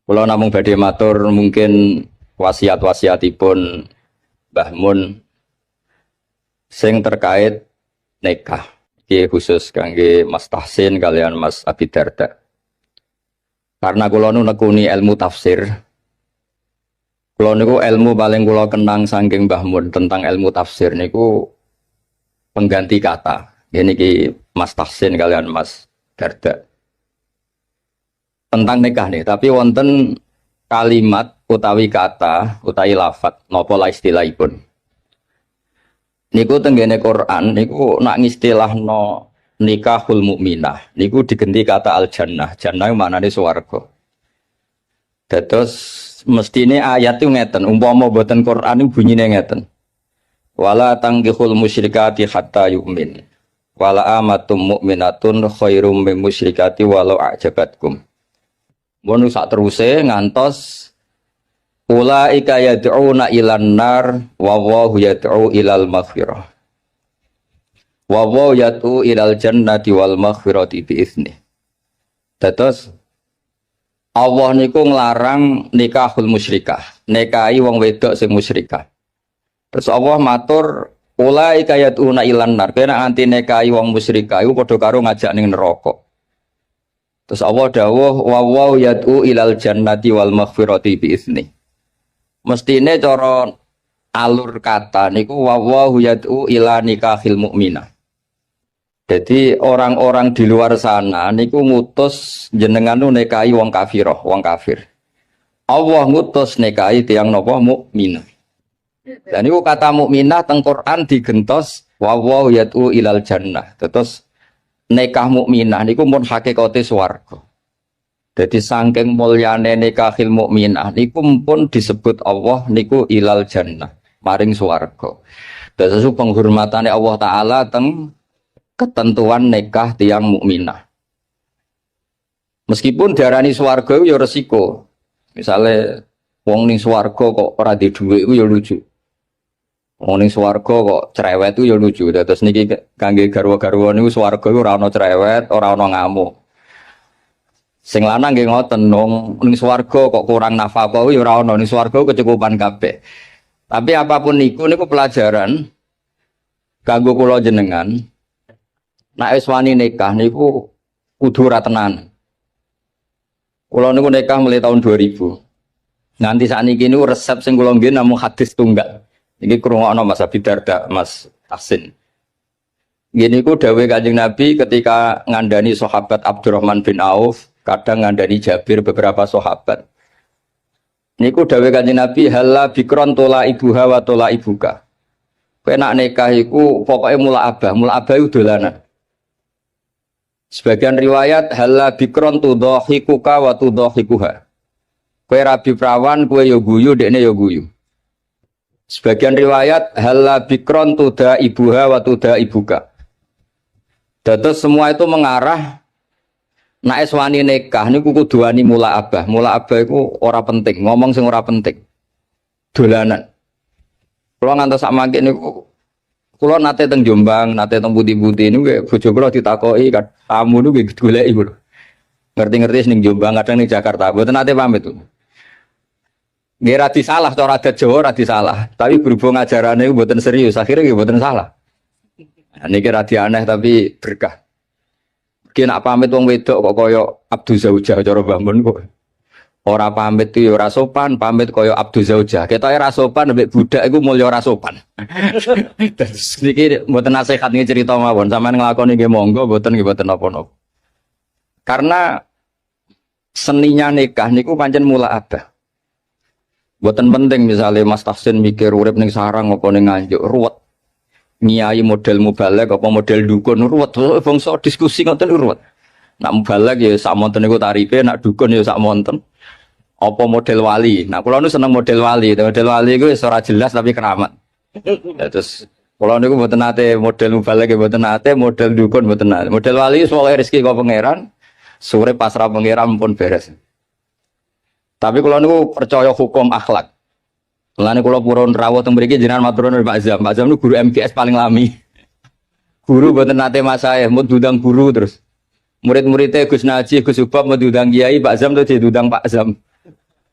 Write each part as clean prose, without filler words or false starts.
Kula namung badhe matur mungkin wasiat-wasiatipun Mbah Mun sing terkait nikah. Iki khusus kangge Mas Tahsin kalian Mas Abi Darda. Karena kula nu nekuni ilmu tafsir. Kula niku ilmu paling kula kenang saking Mbah Mun tentang ilmu tafsir niku pengganti kata. Ini ki Mas Tahsin kalian Mas Darda. Tentang nikah nih, tapi wonten kalimat utawi kata utawi lafat napa la istilahipun. Niku tenggene Quran niku nak ngistilahno nikahul mukminah niku digenti kata al jannah. Jannah maknane swarga. Dados mestine ayat itu ngeten, umpama boten Quran niku bunyine ngeten. Wala tangkihul musyrikati hatta yu'min. Wala amatum mu'minatun khairum min musyrikati walau a'jabatkum. Mun sak teruse ngantos ulaika yad'una ilan nar wa wallahu yad'u ilal maghfirah. Wa wallahu yad'u ilal jannati wal maghfirati bi idznih. Dados Allah niku nglarang nikahul musyrikah, nikahi wong wedok sing musyrikah. Terus Allah matur ulaika yad'una ilan nar, kena anti nikahi wong musyrikah iku padha karo ngajak ning neraka. Terus Allah dawuh wa yad'u ilal jannati wal maghfirati bi idznih. Mestine cara alur kata niku wa yad'u ila nikahil mukminah. Jadi orang-orang di luar sana niku ngutus jenengan nu nikahi wong kafirah, wong kafir. Allah ngutus nikahi tiyang napa mukminah. Dan niku kata mukminah teng Quran digentos wa yad'u ilal jannah. Terus nikah mukminah niku mun hakikate swarga. Jadi saking mulyane nikahil mukminah niku pun disebut Allah niku ilal jannah, maring swarga. Dados penghormatane Allah taala teng ketentuan nikah tiyang mukminah. Meskipun diarani swarga ya resiko. Misale wong ning swarga kok ora di dhuwit iku ya lucu. Wong ning swarga kok cerewet itu ya lucu. Terus niki kangge garwa-garwa niku swarga iku ora ana cerewet, ora ana ngamuk. Sing lanang nggih ngoten ning swarga kok kurang nafkah ya ora ana, ning swarga kecukupan kabeh. Tapi apapun niku pelajaran kanggo kula jenengan. Nek wis wani nikah niku kudu ora tenan. Kula niku nikah mulai tahun 2000. Nganti sakniki niku resep sing kula nggih namung hadis tunggal. Ini kurungokno Mas Abi Darda, Mas Tahsin. Gini ku dawuh Kanjeng Nabi ketika ngandani sahabat Abdurrahman bin Auf, kadang ngandani Jabir beberapa sahabat. Niku dawuh Kanjeng Nabi halla bikron tola ibuha wa tola ibuka. Kowe nak nikah iku pokoke mula abah iku dolanan. Sebagian riwayat halla bikron tudhahikuka wa tudhahikuha. Kowe rabi prawan, kowe ya guyu, dekne ya guyu. Sebagian riwayat halla bikron tuda ibuha wa tuda ibuka. Dados semua itu mengarah nek wani nikah niku kudu wani mula abah. Mula abah iku ora penting, ngomong sing ora penting. Dolanan. Kula ngantos sak mangke niku kula nate teng Jombang, nate teng Putih-Putih niku bojo kula ditakoki tamu niku goleki kula. Ngerti-ngerti ning Jombang, kadang ning Jakarta. Mboten nate pamit. Nggih ra disalah cara adat Jawa ra disalah, tapi berhubung ajarane mboten serius, akhirnya nggih mboten salah. Nah, niki ra aneh tapi berkah. Ki nak pamit wong wedok kok kaya Abdu Zaujah cara Mbah Mun kok. Ora pamit ku ya ora sopan, pamit kaya Abdu Zaujah. Ketoke ra sopan mbek budak iku mulya ora sopan. Terus niki mboten nasihat niki cerita mawon, sampean nglakoni nggih monggo, mboten nggih mboten napa-napa. Karena seninya nikah niku pancen mula abah. Buatan penting misalnya Mas Tahsin mikir urip ning sarang apa ning Nganjuk ruwet. Nyai model mubalek apa model dukun ruwet. Bangsa diskusi ngoten ruwet. Nak mubalek ya sak monten niku tarife, nak dukun ya sak monten. Apa model wali. Nah kula nu seneng model wali. Model wali iku wis ora jelas tapi keramat. Terus kula niku mboten nate model mubalek mboten nate, model dukun mboten nate. Model wali pokoke rezeki kok pangeran, sore pasrah pangeran pun beres. Tapi kalau niku percaya hukum akhlak. Mulane kula purun rawuh teng mriki jenengan maturun Pak Zam. Pak Zam niku guru MGS paling lami. Guru mboten nate mas saya, mau diundang guru terus. Murid-muridnya Gus Naji, Gus Ubab mau diundang kiai, Pak Zam tuh diundang Pak Zam.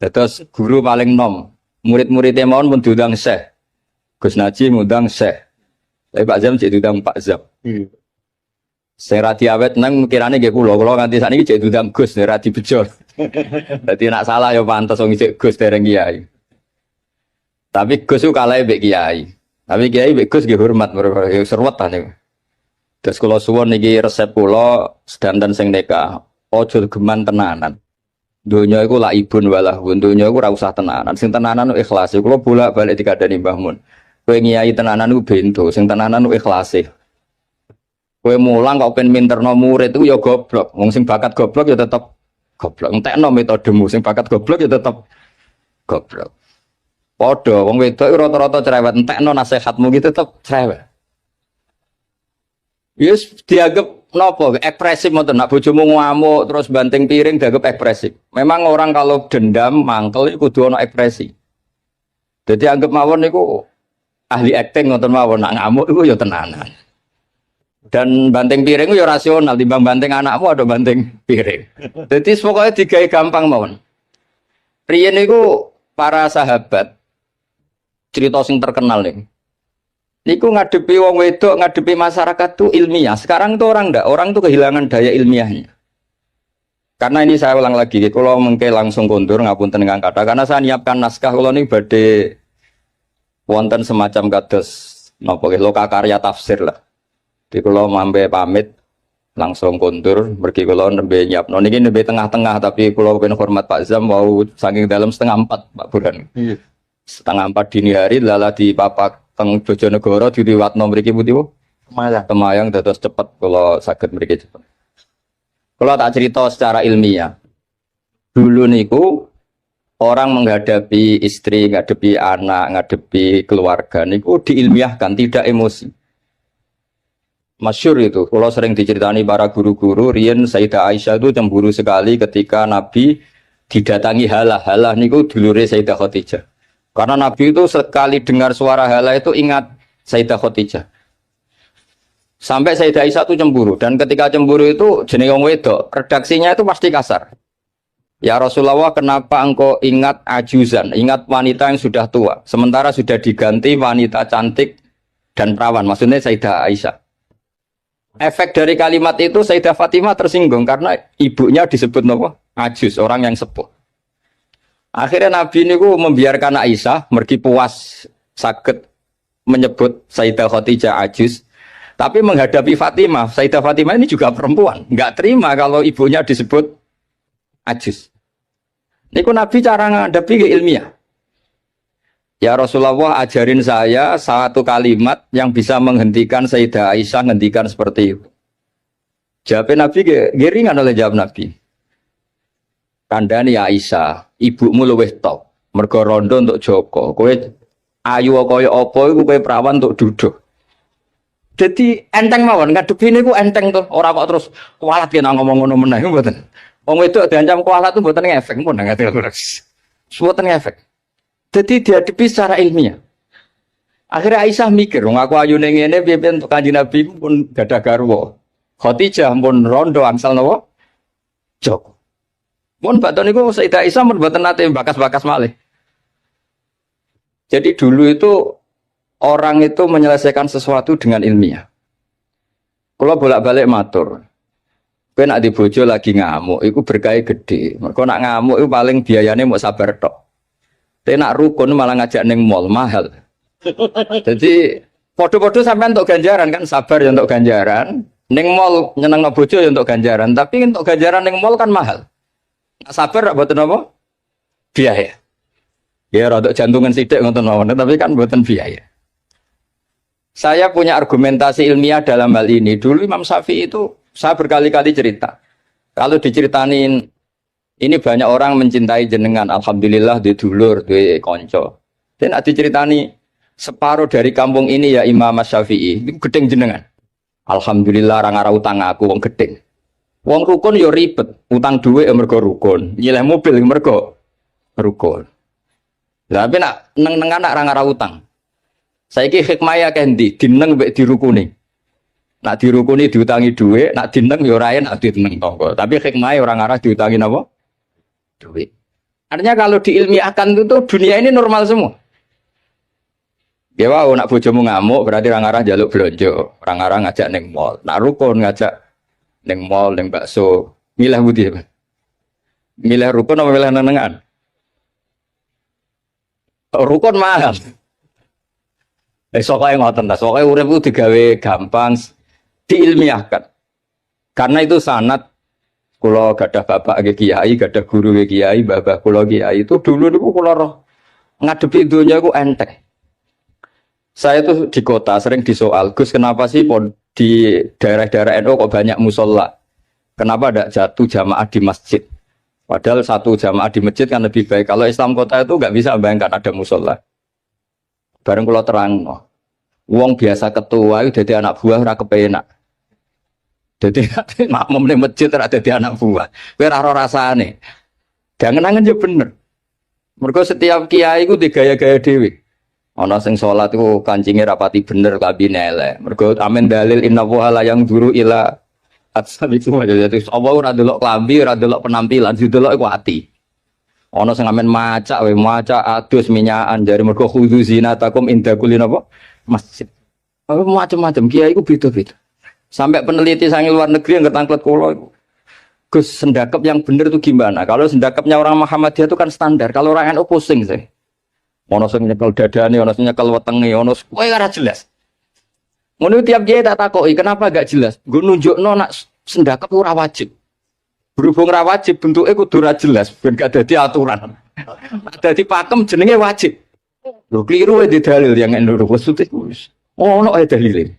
Terus guru paling nom, murid-muridnya mau pun diundang Syekh. Gus Najim ngundang Syekh. Tapi Pak Zam jadi diundang Pak Zam. Sing ra diawet nang kirane nggih kula nganti sakniki jadi diundang Gus ora dibejo. Dadi nek salah ya pantes wong isih Gus dereng kiai. Tapi Gus ku kalah mbek kiai. Tapi kiai mbek Gus nggih hormat mergo serwet ta niku. Terus kula suwun niki resep kula sedanten sing nikah, aja geman tenanan. Donya iku la ibun walah, donya iku ora usah tenanan. Sing tenanan ikhlas. Kula bolak-balik dikandani Mbah Mun. Kowe ngiyai tenanan iku bento, sing tenanan iku ikhlase. Kowe mulang kok pengen minterno murid iku ya goblok. Wong sing bakat goblok ya tetep goblok. Entekno metodemu sing bakat goblok ya tetep goblok. Padha wong wedok rata-rata cerewet, entekno nasihatmu ki tetep cerewet. Yes dianggap nopo ekspresif ngoten, nak bojomu ngamuk terus banting piring dianggap ekspresif. Memang orang kalau dendam mangkel iku kudu ana ekspresi. Jadi anggap mawon niku ahli acting ngoten mawon, nak ngamuk iku ya tenanan. Dan banting piring ya rasional, timbang banting anakmu ada banting piring. Jadi pokoknya digawe gampang mawon. Riyen niku para sahabat cerita sing terkenal nih. Niku ngadepi wong wedok, ngadepi masyarakat tuh ilmiah. Sekarang tuh orang tuh kehilangan daya ilmiahnya. Karena ini saya ulang lagi, kalau mengke langsung kondur ngapunten dengan kata. Karena saya nyiapkan naskah kalau ini badhe wonten semacam kados napa loka karya tafsir lah. Di kalau mambe pamit langsung kondur, mergi kalau nembe nyiapno niki nembe tengah-tengah tapi kalau pengen hormat Pak Zam mau saking dalam 3:30 Pak Burhan. 3:30 dini hari lala di papak teng Bojonegoro diriwatno mriki putih Bu. Temayang dados cepet kalau saged mriki cepet. Kalau tak cerita secara ilmiah. Dulu niku orang menghadapi istri, menghadapi anak, menghadapi keluarga niku diilmiahkan, tidak emosi. Masyhur itu, kalau sering diceritani para guru-guru, riyen Sayyidah Aisyah itu cemburu sekali ketika Nabi didatangi halah niku dulure Sayyidah Khadijah. Karena Nabi itu sekali dengar suara halah itu ingat Sayyidah Khadijah. Sampai Sayyidah Aisyah itu cemburu. Dan ketika cemburu itu jeneng wong wedok, redaksinya itu pasti kasar. Ya Rasulullah, kenapa engkau ingat ajuzan, ingat wanita yang sudah tua, sementara sudah diganti wanita cantik dan perawan, maksudnya Sayyidah Aisyah. Efek dari kalimat itu Sayyidah Fatimah tersinggung karena ibunya disebut apa? Ajuz, orang yang sepuh. Akhirnya Nabi ini membiarkan Aisyah mergi puas sakit menyebut Sayyidah Khadijah ajuz, tapi menghadapi Fatimah, Sayyidah Fatimah ini juga perempuan, nggak terima kalau ibunya disebut ajuz. Niku Nabi cara menghadapi ke ilmiah. Ya Rasulullah, ajarin saya satu kalimat yang bisa menghentikan Sayyidah Aisyah menghentikan seperti itu. Jawab Nabi ringan oleh jawab Nabi. Kandhani Aisyah, ibumu luwih top. Mergo rondo untuk Joko. Kowe ayu kaya apa iku kowe perawan untuk duduk. Jadi enteng mawon ngadepi niku enteng tuh. Ora kok terus kualat yen ngomong ngono meneh mboten. Wong wedok diancam kualat tuh mboten ngefek pun ngerti lho. Mboten ngefek. Jadi dihadapi secara ilmiah. Akhirnya Aisyah mikir, wong aku ayune ngene piye-piye untuk Kanjeng Nabi pun gadah garwa. Khadijah pun rondo angsal napa? Joko. Mun baton niku Sayyidah Aisyah mun mboten nate bakas-bakas malih. Jadi dulu itu orang itu menyelesaikan sesuatu dengan ilmiah. Kalau bolak-balik matur, kowe nak di bojo lagi ngamuk, iku berkah gede. Mergo nak ngamuk iku paling biayane mau sabar tok. Tapi nak rukun malah ngajak ning mall mahal. Jadi podo-podo sampean untuk ganjaran kan sabar ya untuk ganjaran. Ning mall nyenengno bojo ya untuk ganjaran, tapi untuk ganjaran ning mall kan mahal. Nak sabar rak mboten apa? Biaya. Ya rada jantungan sithik ngoten mawon, tapi kan mboten biaya. Saya punya argumentasi ilmiah dalam hal ini. Dulu Imam Syafi'i itu saya berkali-kali cerita. Kalau diceritain ini banyak orang mencintai jenengan, alhamdulillah di dulur, di konco. Dan nak diceritani separuh dari kampung ini ya Imam Syafi'i, itu gedeng jenengan. Alhamdulillah orang arah utang aku wong gedeng. Wong rukun yo ribet, utang duit ya mergo rukun, nyileh mobil ya mergo rukun. Tapi nak neng-nengan nak arah utang. Saiki hikmah ya kendi, dineng mbek dirukuni. Nak dirukuni diutangi duit, nak dineng yo ora enak dineng tonggo. Tapi hikmah orang arah diutangi napa? Duit. Artinya kalau diilmiahkan itu tuh dunia ini normal semua. Ya wow, nak bojomu ngamuk berarti orang arah jaluk belanja, orang arah ngajak neng mall, nak rukun ngajak neng mall, neng bakso, milah budi, milah rukun apa milah nenengan? Rukun mahal. Soalnya ngoten ta, soalnya urip itu digawe gampang, diilmiahkan. Karena itu sanad kula gadah bapak ke kiai, gadah guru ke kiai, babah kula kiai itu dulu niku kula roh ngadepi dunia iku enteng. Saya tuh di kota sering disoal, Gus kenapa sih di daerah-daerah NU kok banyak musola? Kenapa tidak jatuh jamaah di masjid? Padahal satu jamaah di masjid kan lebih baik. Kalau Islam kota itu nggak bisa bayangkan ada musola. Bareng kalau terang, wong biasa ketua itu jadi anak buah ora kepenak. Jadi makmum di masjid ora jadi anak buah. Kowe ora rasane. Jangan-jangan ya bener. Mergo setiap kiai itu digaya-gaya dhewe. Ana sing salat iku kancinge rapati bener kabine elek. Mergo amen dalil inna wa yang duru ila atsabikum jadi apa ora delok klambi, ora delok penampilan, didelok iku ati. Ana sing amen macak adus minyakan jare mergo khudzu zinatakum inda kulli napa masjid. Macam-macam kiai iku beda-beda. Sampai peneliti sangi luar negeri yang ketangklet kula iku. Gus sendakep yang bener itu gimana? Kalau sendakepnya orang Muhammadiyah itu kan standar. Kalau orang NU pusing sih. Ono sing nyekel dadane, ono sing nyekel wetenge, ono kowe ora jelas. Ngono tiap kiai tak takoki, kenapa gak jelas? Nggo nunjukno nak sendakep ora wajib. Berhubung ora wajib bentuke kudu ora jelas, ben gak dadi aturan. Dadi pakem jenenge wajib. Lho kliru di dalil yang NU maksudnya ono ae dalile.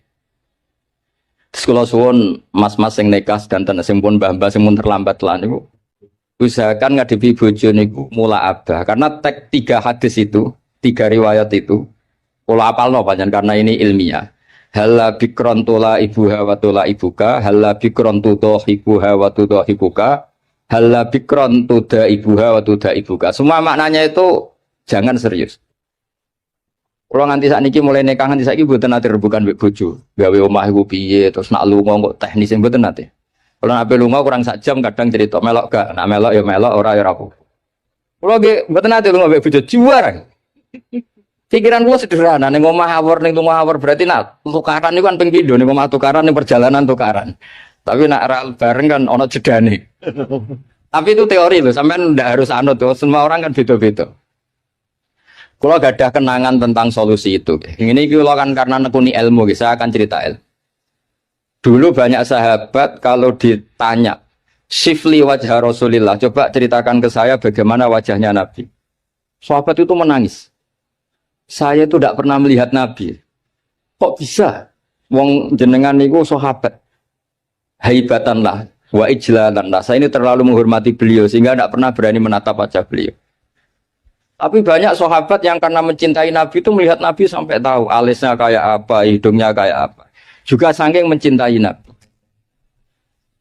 Sekolah suwun mas-mas sing nikah dan sing pun mbah-mbah sing mun terlambat lan niku usahakan ngadepi bojo niku mula abah karena tek 3 hadis itu 3 riwayat itu kula apalno pancen karena ini ilmiah. Halla bikron tula ibuha wa tula ibuka, halla bikron tudhibuha wa tudhibuka, halla bikron tuda ibuha wa tuda ibuka. Semua maknanya itu jangan serius. Kalau nganti sakniki mulai nikah nganti saiki mboten nate rebukan mbek bojo. Gawe omah iku piye terus nak lunga kok teknis mboten nate. Kalau nak lunga kurang sak jam kadang cerita melok gak, nak melok ya melok ora ya ora apa. Kulo nggih mboten nate lunga mbek bojo juara. Pikiran kula sederhana, ning omah awor ning omah awor berarti nak tukaran niku kan ping pindho ning omah tukaran ning perjalanan tukaran. Tapi nak ral bareng kan ana jedane. Tapi itu teori loh, sampean ndak harus anut tuh. Semua orang kan beda-beda. Kalau gak ada kenangan tentang solusi itu, ini kalau kan karena nekuni ilmu, saya akan cerita ilmu. Dulu banyak sahabat kalau ditanya, Sifli wajah Rasulillah, coba ceritakan ke saya bagaimana wajahnya Nabi. Sahabat itu menangis. Saya itu tidak pernah melihat Nabi. Kok bisa? Wong jenengan niku sahabat. Haibatanlah, wa ijlalanlah. Saya ini terlalu menghormati beliau sehingga tidak pernah berani menatap wajah beliau. Tapi banyak sahabat yang karena mencintai Nabi itu melihat Nabi sampai tahu alisnya kayak apa, hidungnya kayak apa. Juga saking mencintai Nabi.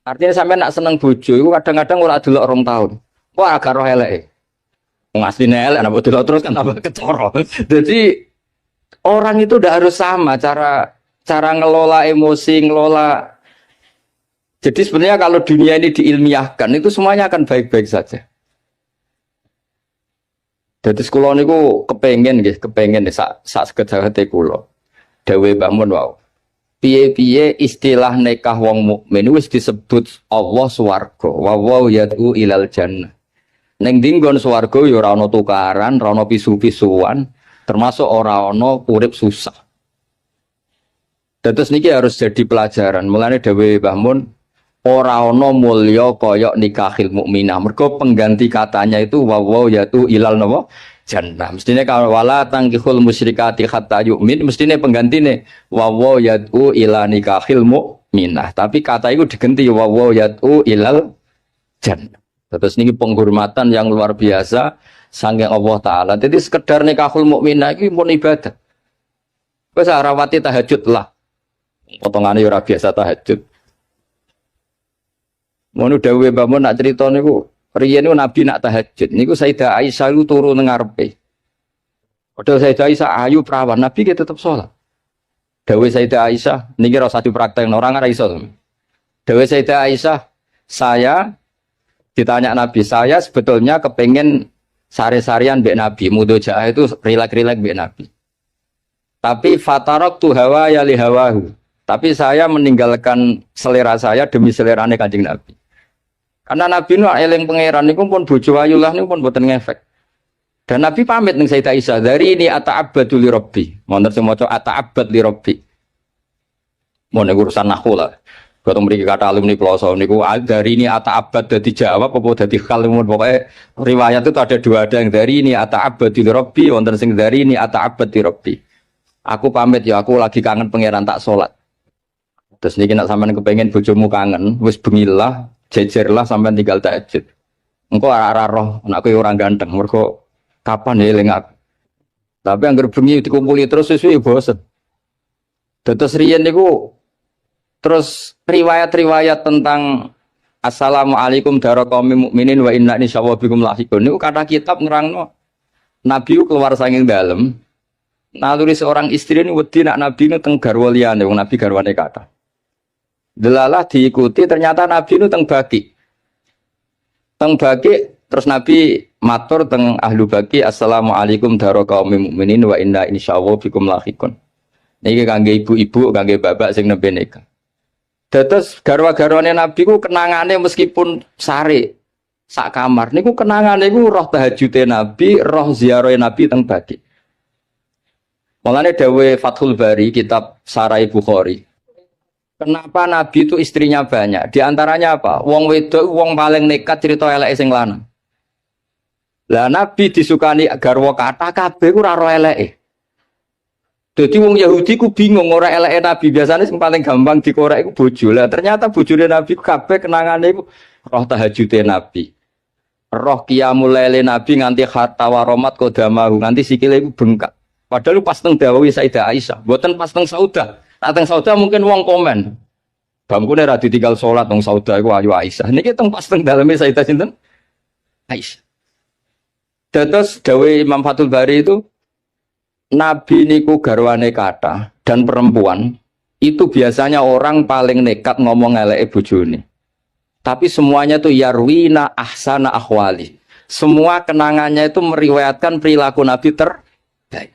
Artinya sampai nak seneng bojo, itu kadang-kadang ora delok 2 tahun. Wah agak roh elek. Wong asline elek nek delok terus kan tambah kecoro. Jadi orang itu udah harus sama cara ngelola emosi, ngelola. Jadi sebenarnya kalau dunia ini diilmiahkan itu semuanya akan baik-baik saja. Jadi sekolah niku kepengen sak sekedhate kula. Dewe Mbah Mun wau. Piye-piye istilah nikah wong mukmin wis disebut Allah swarga. Wa yad'u ilal jannah. Ning dinggon swarga ya ora ana tukaran, ora ana pisu-pisuan, termasuk ora ana urip susah. Terus niki harus jadi pelajaran. Mulane dewe Mbah Mun ora ana mulya kaya nikahil mukminah. Mergo pengganti katanya itu wa yatu ilal napa jannah. Mestine kalau wala tangkihul musyrikati hatta yu'min, mestine penggantine wa yatu ila nikahil mukminah. Tapi kata itu diganti wa yatu ilal jannah. Terus niki penghormatan yang luar biasa saking Allah taala. Jadi sekedar nikahul mukminah iki pun ibadah. Wis rawati tahajud lah. Potongane ora biasa tahajud. Ngono dawuhe Mbah Mun nak crita niku riyen niku Nabi nak tahajud niku Sayyidah Aisyah niku turu ning ngarepe. Padahal Sayyidah Aisyah ayu perawan, Nabi ki tetep salat. Dawuhe Sayyidah Aisyah niki ora usah dipraktekno orang ora iso. Dawuhe Sayyidah Aisyah, saya ditanya Nabi, saya sebetulnya kepengen sare-sarian mbek Nabi, mudojaah itu rilek-rilek mbek Nabi. Tapi fatarok tu hawa ya li hawahu. Tapi saya meninggalkan selera saya demi selerane Kanjeng Nabi. Karena Nabi nu eling pangeran niku pun bojo ayu lah niku pun boten ngefek. Dan Nabi pamit ning Sayyidah Aisyah, dari ini ata'abbadu li rabbi. Wonten sing maca ata'abbad li rabbi. Mun urusan nahwu lah. Ketemu mriki kata alumni Ploso niku dari ini ata'abbad dadi jawab apa dadi kalimun, pokoknya riwayat itu ada dua, ada yang dari ini ata'abbadu li rabbi, wonten sing dari ini ata'abbad li rabbi. Aku pamit ya, aku lagi kangen pangeran tak salat. Terus niki nek sampean kepengin bojomu kangen, wis bengilah, jejerlah sampean tinggal tahajud. Engko ora roh anakku ora ganteng, mergo kapan ya eling aku. Tapi anggar bengi dikumpuli terus suwe bosen. Terus riyen niku terus riwayat-riwayat tentang Assalamualaikum daraqaumil mukminin wa inna insyaallah bikum lahiqun niku kata kitab nerangno Nabi keluar saking dalem. Naluri seorang istri ini wedi nak Nabi ini teng garwa liyane, wong Nabi garwane kata. Delalah diikuti ternyata Nabi itu teng baki. Teng baki terus Nabi matur teng ahlu baki Assalamualaikum daraqaumil mukminin wa inna insyaallah bikum lahiqun. Niki kangge ibu-ibu, kangge bapak sing nembe nikah. Dados garwa-garwane Nabi ku kenangane meskipun sare sak kamar niku kenangane iku roh tahajude Nabi, roh ziarah Nabi teng baki. Mulane dawe Fathul Bari kitab Sarai Bukhari. Kenapa Nabi itu istrinya banyak? Di antaranya apa? Wong wedok wong paling nekat cerita eleke sing lanang. Lah Nabi disukani garwa kata kabeh ku ora ro eleke. Dadi wong Yahudi ku bingung ora eleke Nabi, biasane sing paling gampang dikorek iku bojo. Lah ternyata bojone Nabi kabeh kenangane iku roh tahajude Nabi. Roh qiyamul lail Nabi nganti hatta waromat qodamahu, nganti sikile iku bengkak. Padahal pas teng dawawi Sayyidah Aisyah, mboten pas teng Saudah. Teng Saudah mungkin wong komen. Bangkune ra ditinggal salat teng Saudah iku ayu Aisyah. Niki teng pas teng daleme Sayyidah sinten? Aisyah. Dados dawe Imam Fathul Bari itu Nabi niku garwane kata dan perempuan itu biasanya orang paling nekat ngomong eleke bojone. Tapi semuanya itu yarwina ahsana ahwali. Semua kenangannya itu meriwayatkan perilaku Nabi terbaik.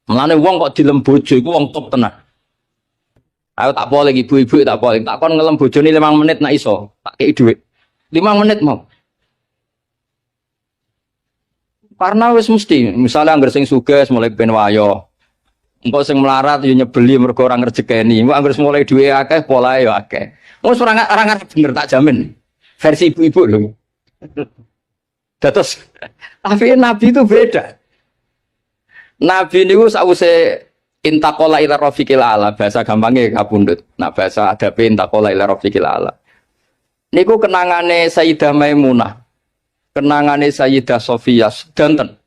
Mulane wong kok dilem bojo iku wong top tenan. Ayo tak boleh ibu-ibu tak boleh. Tak kon ngelem bojone 5 menit nak iso. Tak kei dhuwit. 5 menit mau. Karena wis mesti, misalnya anggar sing sugih mulai ben wayo. Engko sing melarat yo nyebeli mergo ora ngrejekeni. Engko anggar mulai duwe akeh polahe yo akeh. Wong ora ngarep bener tak jamin. Versi ibu-ibu lho. Dados tapi Nabi itu beda. Nabi niku sause intaqala ila rafiqil ala, bahasa gampangnya kapundhut. Nah bahasa adabe intaqala ila rafiqil ala. Niku kenangane Sayyidah Maimunah. Kenangane Sayyidah Sofiyah danten.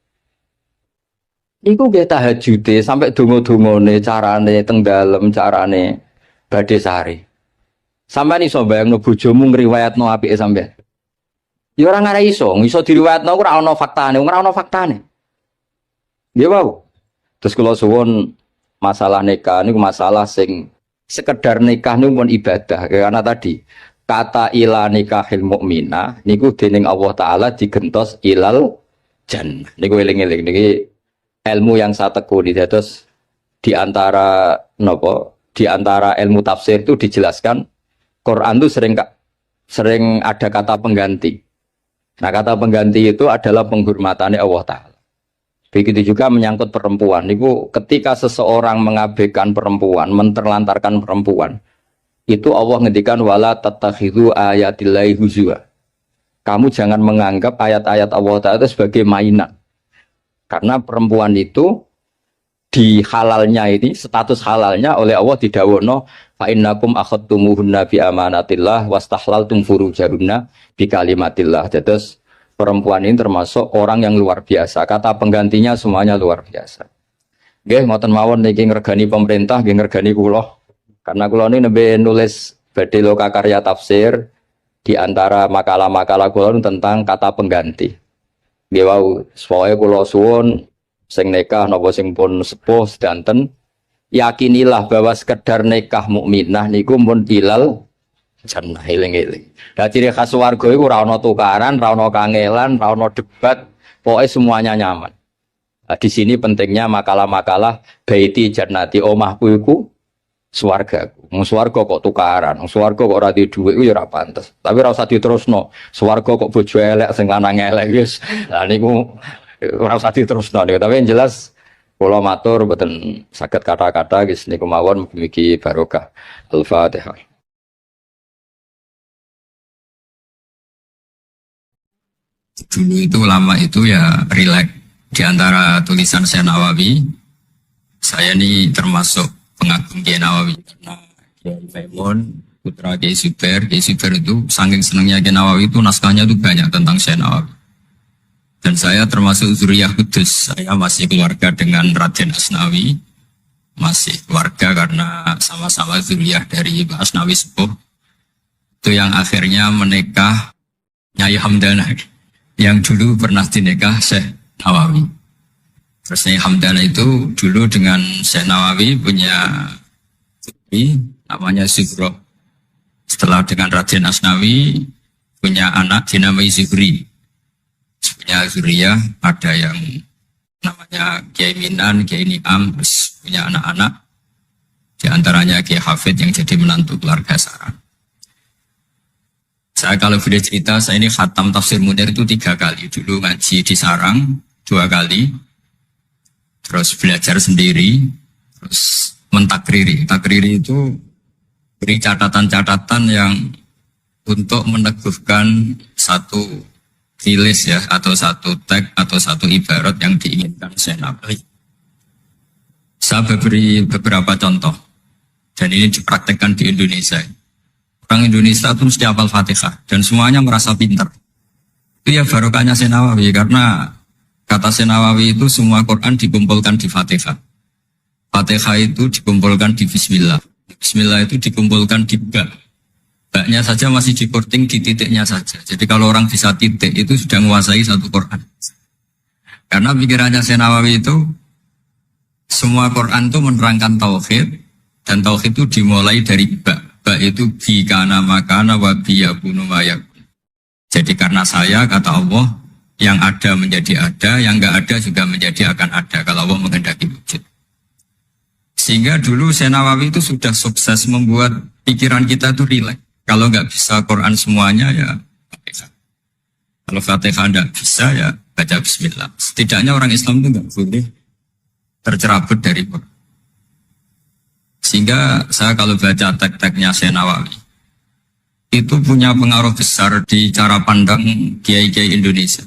Iku ge tahajude sampai donga-dongane carane teng dalem carane badhe sari. Sampeyan iso bayangno bojomu ngriwayatno apike sampeyan. Ya ora ngare iso diriwayatno ora ana faktane, ora ana faktane. Nggih wau. Terus kula suwun masalah nikah niku masalah sing sekedar nikah niku pun ibadah karena tadi kata ila nikahil mukminah niku dening Allah taala digentos ilal jannah. Niku eling-eling niki ilmu yang saya tekuni. Terus di antara ilmu tafsir itu dijelaskan Quran itu sering ada kata pengganti. Nah, kata pengganti itu adalah penghormatannya Allah taala. Begitu juga menyangkut perempuan. Niku ketika seseorang mengabaikan perempuan, menterlantarkan perempuan, itu Allah ngendikan wala tattakhidhu ayatillahi huzwa. Kamu jangan menganggap ayat-ayat Allah Ta'ala itu sebagai mainan. Karena perempuan itu di halalnya ini, status halalnya oleh Allah didhawuhna fa innakum akhadtumuhunna bi amanatillah wastahlaltum furujahunna bi kalimatillah. Terus perempuan ini termasuk orang yang luar biasa. Kata penggantinya semuanya luar biasa. Nggih, ngoten mawon niki ngregani pemerintah, nggih ngregani kula. Karena kula ini nembe nulis badhe loka karya tafsir di antara makalah-makalah kula tentang kata pengganti. Nggih wau, supaya kula suwun sing nikah napa sing pun sepuh sedanten yakinilah bahwa sekedar nikah mukminah niku mun ilal jannah eling-eling. Lah ciri khas warga iku ora ana tukaran, ora ana kangelan, ora ana debat. Pokoknya semuanya nyaman. Nah, di sini pentingnya makalah-makalah baiti jannati omahku iku swargaku. Wong swarga kok tukaran, wong swarga kok ora di dhuwit iku ya ora pantes. Tapi ora usah diterusno. Swarga kok bojo elek sing lanang elek wis. Lah niku ora usah diterusno niku. Tapi yang jelas kula matur mboten saged kata-kata wis niku mawon mugi barokah. Al-Fatihah. Dulu itu ulama itu ya rileks. Di antara tulisan Syekh Nawawi, saya ini termasuk pengagum Kiai Nawawi karena Kiai Maimun putra Kiai Zubair itu saking senangnya Kiai Nawawi itu naskahnya itu banyak tentang Syekh Nawawi. Dan saya termasuk zuriyah kudus. Saya masih keluarga dengan Raden Asnawi, masih keluarga karena sama-sama zuriyah dari Mbah Asnawi Sepuh. Itu yang akhirnya menikah Nyai Hamdana yang dulu pernah dinikah Syekh Nawawi. Terus Nyai Hamdana itu dulu dengan Syekh Nawawi punya putri namanya Zuhro. Setelah dengan Raden Asnawi punya anak dinamai Zuhri. Punya zuriyah ada yang namanya Kiai Minan, Kiai Niam, terus punya anak-anak. Di antaranya Kiai Hafid yang jadi menantu keluarga Sarah. Saya kalau boleh cerita, saya ini khatam Tafsir Munir itu 3 kali. Dulu ngaji di Sarang 2 kali. Terus belajar sendiri. Terus mentakriri. Takriri itu beri catatan-catatan yang untuk meneguhkan satu tulis ya, atau satu teks, atau satu ibarat yang diinginkan Syekh Nawawi. Saya beri beberapa contoh. Dan ini dipraktekkan di Indonesia. Orang Indonesia itu mesti hafal Fatihah dan semuanya merasa pintar. Itu ya barokahnya Syekh Nawawi karena kata Syekh Nawawi itu semua Quran dikumpulkan di Fatihah. Fatihah itu dikumpulkan di Bismillah. Bismillah itu dikumpulkan di Ba. Ba-nya saja masih dikorting di titiknya saja. Jadi kalau orang bisa titik itu sudah menguasai satu Quran. Karena pikirannya Syekh Nawawi itu semua Quran itu menerangkan tauhid dan tauhid itu dimulai dari Ba. Ba itu bi kana makana wa bi yakunu wa yakun. Jadi karena saya kata Allah yang ada menjadi ada, yang enggak ada juga menjadi akan ada kalau Allah menghendaki wujud. Sehingga dulu Syekh Nawawi itu sudah sukses membuat pikiran kita itu rileks. Kalau enggak bisa Quran semuanya ya Fatihah. Kalau Fatihah enggak bisa ya baca bismillah. Setidaknya orang Islam itu enggak boleh tercerabut dari Quran. Sehingga saya kalau baca teks-teksnya Syekh Nawawi itu punya pengaruh besar di cara pandang kiai-kiai Indonesia.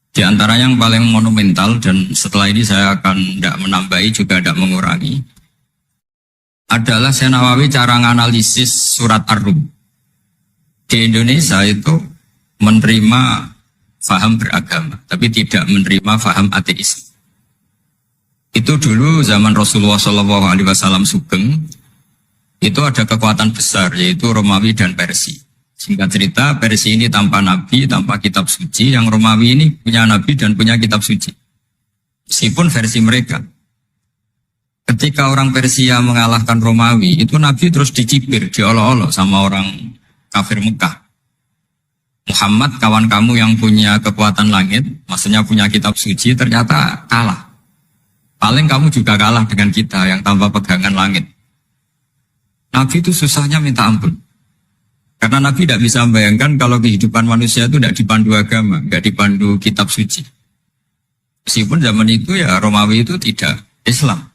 Di antara yang paling monumental dan setelah ini saya akan tidak menambahi juga tidak mengurangi adalah Syekh Nawawi cara menganalisis surat Ar-Rum. Di Indonesia itu menerima faham beragama, tapi tidak menerima faham ateis. Itu dulu zaman Rasulullah SAW sugeng, itu ada kekuatan besar yaitu Romawi dan Persia. Singkat cerita, Persia ini tanpa nabi, tanpa kitab suci, yang Romawi ini punya nabi dan punya kitab suci. Meskipun versi mereka. Ketika orang Persia mengalahkan Romawi, itu nabi terus dicibir, diolok-olok sama orang kafir Mekah. Muhammad, kawan kamu yang punya kekuatan langit, maksudnya punya kitab suci, ternyata kalah. Paling kamu juga kalah dengan kita yang tanpa pegangan langit. Nabi itu susahnya minta ampun. Karena Nabi tidak bisa membayangkan kalau kehidupan manusia itu tidak dipandu agama, tidak dipandu kitab suci. Meskipun zaman itu ya Romawi itu tidak Islam.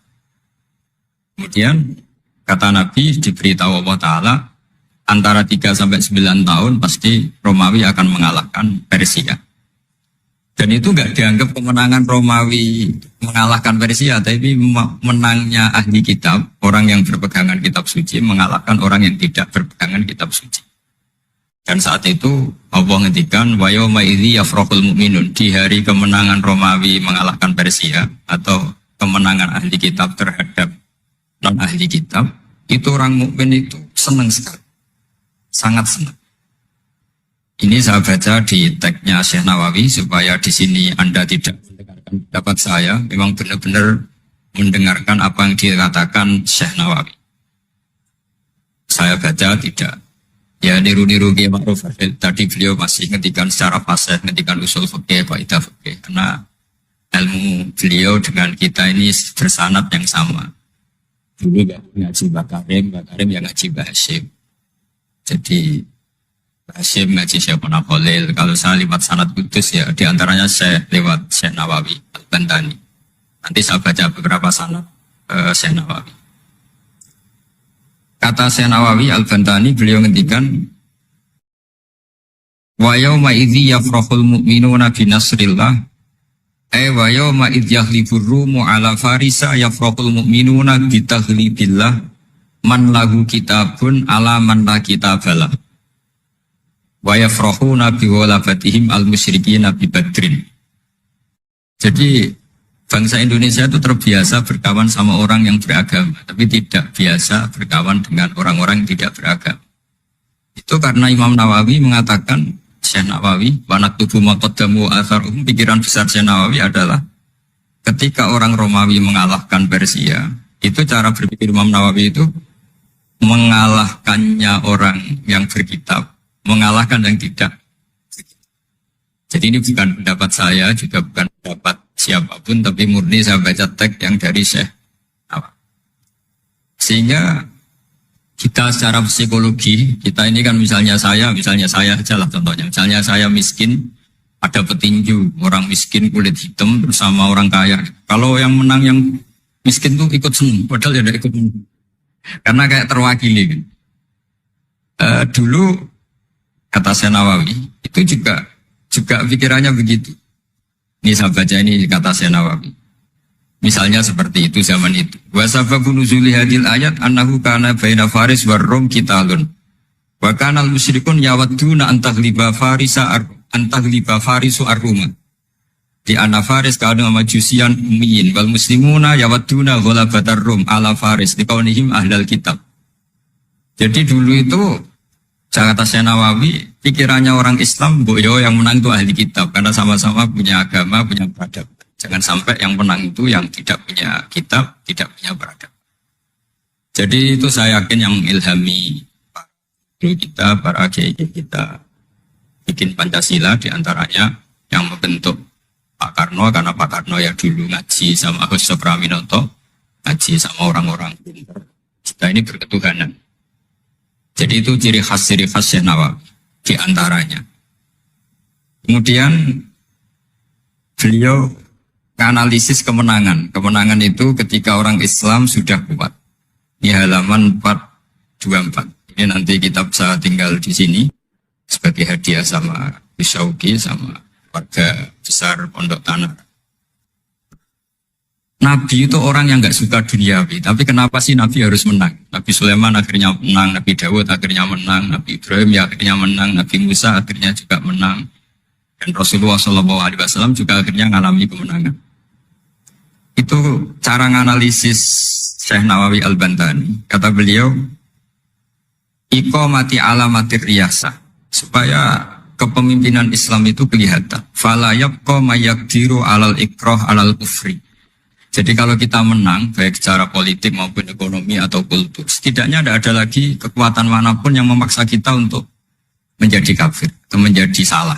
Kemudian kata Nabi diberitahu Allah Ta'ala antara 3 sampai 9 tahun pasti Romawi akan mengalahkan Persia. Dan itu enggak dianggap kemenangan Romawi mengalahkan Persia, tapi menangnya ahli kitab, orang yang berpegangan kitab suci mengalahkan orang yang tidak berpegangan kitab suci. Dan saat itu Allah ngendikan wa yauma idzi yafrahul mu'minun, di hari kemenangan Romawi mengalahkan Persia atau kemenangan ahli kitab terhadap non ahli kitab, itu orang mukmin itu senang sekali. Sangat senang. Ini saya baca di teksnya Syekh Nawawi supaya di sini Anda tidak mendengarkan pendapat saya, memang benar-benar mendengarkan apa yang dikatakan Syekh Nawawi. Saya baca tidak Ya niru-niru Kiai Ma'ruf tadi beliau masih ngendikan secara fasih, ngendikan usul fikih, kaidah fikih. Karena ilmu beliau dengan kita ini bersanad yang sama. Dulu ngaji Mbak Karim yang ngaji Mbak Hashim. Jadi Mbak Hashim ngaji Syekh Khalil. Kalau saya lewat sanad kudus ya diantaranya saya lewat Syekh Nawawi Al-Bantani. Nanti saya baca beberapa sanad Syekh Nawawi. Kata Syekh Nawawi Al-Bantani beliau ngendikan wa yauma idzi yafrahul mu'minuna bi nasrillah wa yauma idz yahlibur rumu ala farisa yafrahul mu'minuna bi taghlibillah man lahu kitabun ala man la kitabalah wa yafrahuna bi walafatihim al musyrikina bi badrin. Jadi bangsa Indonesia itu terbiasa berkawan sama orang yang beragama, tapi tidak biasa berkawan dengan orang-orang yang tidak beragama. Itu karena Imam Nawawi mengatakan, Syekh Nawawi, wanak tubuh maqaddamu atharum, pikiran besar Syekh Nawawi adalah ketika orang Romawi mengalahkan Persia, itu cara berpikir Imam Nawawi itu mengalahkannya orang yang berkitab, mengalahkan yang tidak. Jadi ini bukan pendapat saya, juga bukan pendapat siapapun, tapi murni saya baca teks yang dari Syekh Nawawi. Sehingga kita secara psikologi, kita ini kan misalnya saya aja lah contohnya. Misalnya saya miskin, ada petinju, orang miskin kulit hitam bersama orang kaya. Kalau yang menang yang miskin tuh ikut senang, padahal ya tidak ikut senang. Karena kayak terwakili kan. Dulu kata Syekh Nawawi, itu juga pikirannya begitu. Ini saya baca ini kata Syekh Nawawi. Misalnya seperti itu zaman itu. Wa sababu nuzuli hadil ayat annahu kana baina Faris war Rum qitalun. Wa kana al-musyrikun yawadduna antaghliba Farisu ar-Ruma. Di anna Faris kana majusian ummiyin wal muslimuna yawadduna ghalabatar Rum ala Faris liqaunihim ahlal kitab. Jadi dulu itu kata Syekh Nawawi, pikirannya orang Islam, boyo yang menang itu ahli kitab, karena sama-sama punya agama, punya peradaban. Jangan sampai yang menang itu yang tidak punya kitab, tidak punya peradaban. Jadi itu saya yakin yang mengilhami kita, para kiai kita, bikin Pancasila diantaranya yang membentuk Pak Karno, karena Pak Karno ya dulu ngaji sama Agus Praminoto, ngaji sama orang-orang pintar. Kita ini berketuhanan. Jadi itu ciri khas Syekh Nawawi di antaranya. Kemudian beliau menganalisis kemenangan. Kemenangan itu ketika orang Islam sudah kuat. Di halaman 424. Ini nanti kita bisa tinggal di sini sebagai hadiah sama Bisauki sama warga besar Pondok Tanah. Nabi itu orang yang nggak suka duniawi, tapi kenapa sih Nabi harus menang? Nabi Sulaiman akhirnya menang, Nabi Dawud akhirnya menang, Nabi Ibrahim ya akhirnya menang, Nabi Musa akhirnya juga menang, dan Rasulullah SAW juga akhirnya mengalami kemenangan. Itu cara menganalisis Syekh Nawawi Al-Bantani. Kata beliau, iqamati alamatir riyasah, supaya kepemimpinan Islam itu kelihatan. Fala yabqa mayaqdiru alal ikrah alal kufri. Jadi kalau kita menang, baik secara politik maupun ekonomi atau kultur, setidaknya tidak ada lagi kekuatan manapun yang memaksa kita untuk menjadi kafir atau menjadi salah.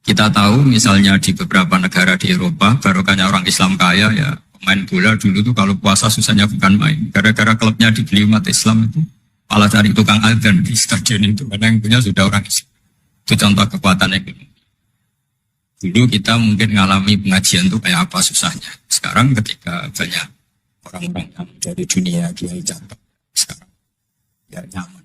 Kita tahu misalnya di beberapa negara di Eropa, barokahnya orang Islam kaya ya, pemain bola dulu tuh kalau puasa susahnya bukan main. Gara-gara klubnya dibeli umat Islam itu, malah cari tukang adzan di stadion itu, karena yang punya sudah orang Islam. Itu contoh kekuatan ekonomi. Dulu kita mungkin mengalami pengajian itu kayak apa susahnya. Sekarang ketika banyak orang-orang yang dari dunia kiai catat, sekarang ya nyaman.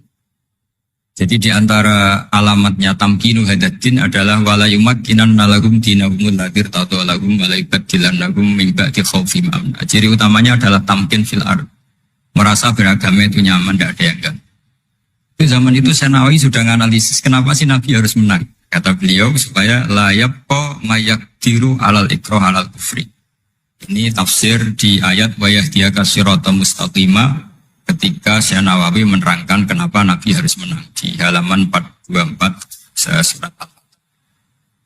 Jadi di antara alamatnya tamkinu hadatin adalah wala yumakkinan nalagum dinahumul ladir tatu alagum walaibat dilanagum mimbati khawfim amna. Ciri utamanya adalah tamkin fil ard. Merasa beragama itu nyaman, tidak ada yang enggak. Di zaman itu Syekh Nawawi sudah menganalisis kenapa sih Nabi harus menang. Kata beliau supaya layakpo mayakdiru alal ikroh alal kufri. Ini tafsir di ayat wa yahdiyaka siratan mustaqima ketika Syekh Nawawi menerangkan kenapa Nabi harus menang di halaman 424 surat Al-Fatihah.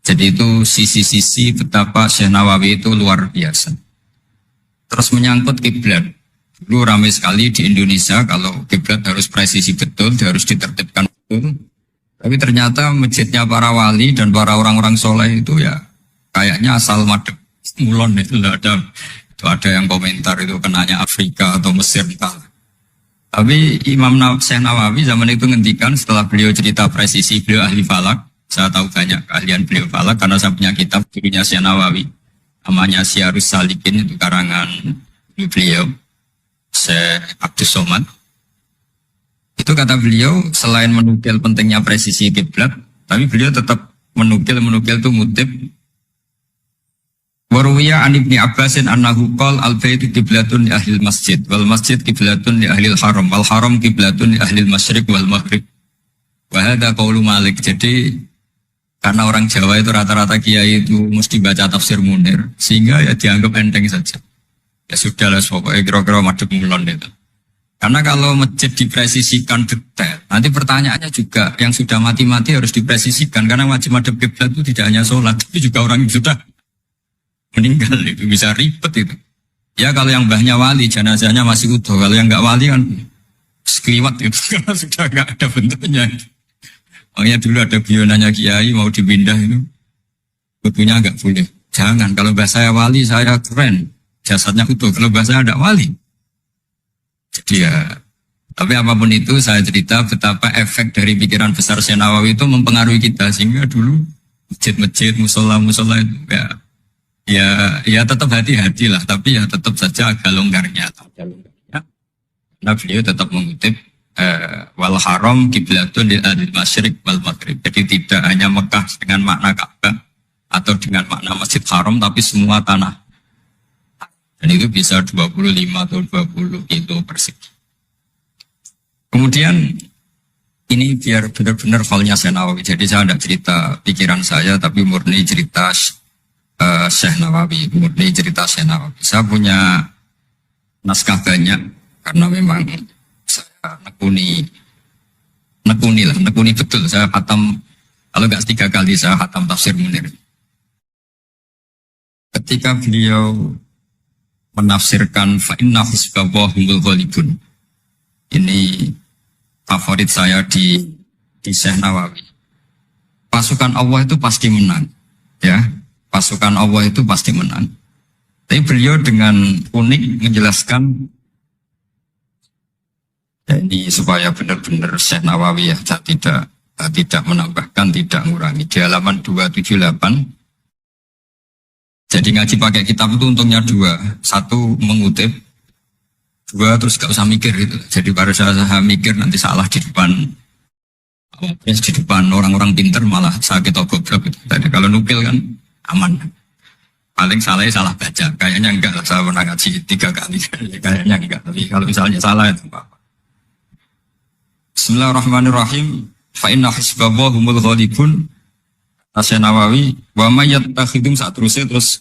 Jadi itu sisi-sisi betapa Syekh Nawawi itu luar biasa. Terus menyangkut kiblat. Dulu ramai sekali di Indonesia kalau kiblat harus presisi betul, harus ditertibkan betul. Tapi ternyata masjidnya para wali dan para orang-orang soleh itu ya kayaknya asal madep mulon itu ada yang komentar itu kenanya Afrika atau Mesir entah. Tapi Syekh Nawawi zaman itu ngendikan setelah beliau cerita presisi, beliau ahli falak. Saya tahu banyak keahlian beliau falak karena saya punya kitab gurunya Syekh Nawawi. Namanya Syiarus Salikin, itu karangan beliau, Syekh Abdus Somad. Itu kata beliau selain menukil pentingnya presisi kiblat, tapi beliau tetap menukil itu mutib. Waruwiya an Ibni Abbasin annahu qol al-baitu kiblatun li ahlil masjid wal masjid kiblatun li ahlil haram wal haram kiblatun li ahlil masyriq wal maghrib. Wa hadha qaulu Malik. Jadi karena orang Jawa itu rata-rata kiai itu mesti baca tafsir Munir sehingga ya dianggap enteng saja. Ya sudah lah pokoknya kira-kira madhep mulon itu. Karena kalau masjid dipresisikan detail, nanti pertanyaannya juga yang sudah mati-mati harus dipresisikan karena wajib madhep kiblat itu tidak hanya sholat, tapi juga orang yang sudah meninggal itu bisa ribet itu. Ya kalau yang mbahnya wali, jenazahnya masih utuh. Kalau yang nggak wali kan sekliwat itu karena sudah nggak ada bentuknya. Makanya dulu ada bionanya kiai mau dipindah itu, butuhnya nggak boleh. Jangan, kalau mbah saya wali saya keren, jasadnya utuh. Kalau mbah saya ada wali. Jadi ya, tapi apapun itu saya cerita betapa efek dari pikiran besar Syekh Nawawi itu mempengaruhi kita sehingga dulu masjid-masjid, musola-musola itu ya tetap hati-hati lah, tapi ya tetap saja agak longgarnya. Nah beliau tetap mengutip wal haram kiblatun lil ahlil masyriq wal maghrib. Jadi tidak hanya Mekah dengan makna Ka'bah atau dengan makna Masjid Haram, tapi semua tanah. Dan itu bisa 25 atau 20 kilo persegi. Kemudian ini biar benar-benar halnya Syekh Nawawi. Jadi saya tidak cerita pikiran saya, tapi murni cerita Syekh Nawawi, murni cerita Syekh Nawawi. Saya punya naskah banyak karena memang saya nekuni betul. Saya khatam, kalau nggak 3 kali saya khatam tafsir Munir. Ketika beliau menafsirkan fa inna hizballahumul ghalibun, ini favorit saya di Syekh Nawawi. Pasukan Allah itu pasti menang, ya. Pasukan Allah itu pasti menang. Tapi beliau dengan unik menjelaskan ini supaya benar-benar Syekh Nawawi ya tidak menambahkan, tidak mengurangi. Di halaman 278. Jadi ngaji pakai kitab itu untungnya 2. 1 mengutip, 2 terus gak usah mikir gitu. Jadi baru saya mikir nanti salah di depan orang-orang pinter malah sakit atau goblok gitu. Jadi kalau nukil kan aman. Paling salahnya salah baca. Kayaknya enggak lah, saya pernah ngaji 3 kali. Kayaknya enggak. Tapi kalau misalnya salah itu apa-apa. Bismillahirrahmanirrahim. Fa inna hizballahumul ghalibun. Syekh Nawawi wa may yattakhidum satrusnya terus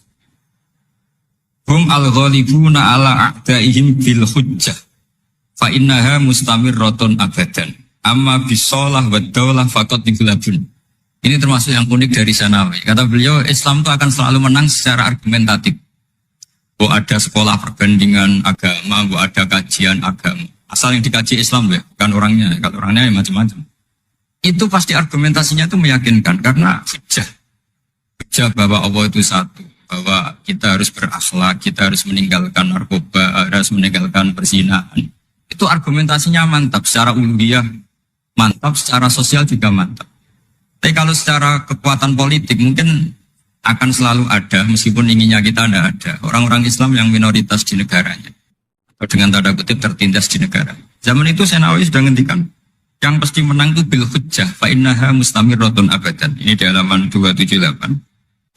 hum al-ghalibuna ala a'daihim bil hujjah fa innaha mustamirratun abadan amma bisolah wa daulah faqad dighlabun. Ini termasuk yang unik dari Syekh Nawawi. Kata beliau, Islam itu akan selalu menang secara argumentatif. Ada sekolah perbandingan agama, ada kajian agama. Asal yang dikaji Islam ya, bukan orangnya. Kalau orangnya ya macam-macam. Itu pasti argumentasinya itu meyakinkan karena hujah bahwa Allah itu satu, bahwa kita harus berakhlak, kita harus meninggalkan narkoba, harus meninggalkan perzinahan. Itu argumentasinya mantap, secara uluhiyah mantap, secara sosial juga mantap. Tapi kalau secara kekuatan politik mungkin akan selalu ada, meskipun inginnya kita tidak ada. Orang-orang Islam yang minoritas di negaranya, atau dengan tanda kutip tertindas di negara. Zaman itu Syekh Nawawi sudah ngendikan, yang pasti menang itu bil hujjah fa innaha mustamirratun abadan. Ini di halaman 278.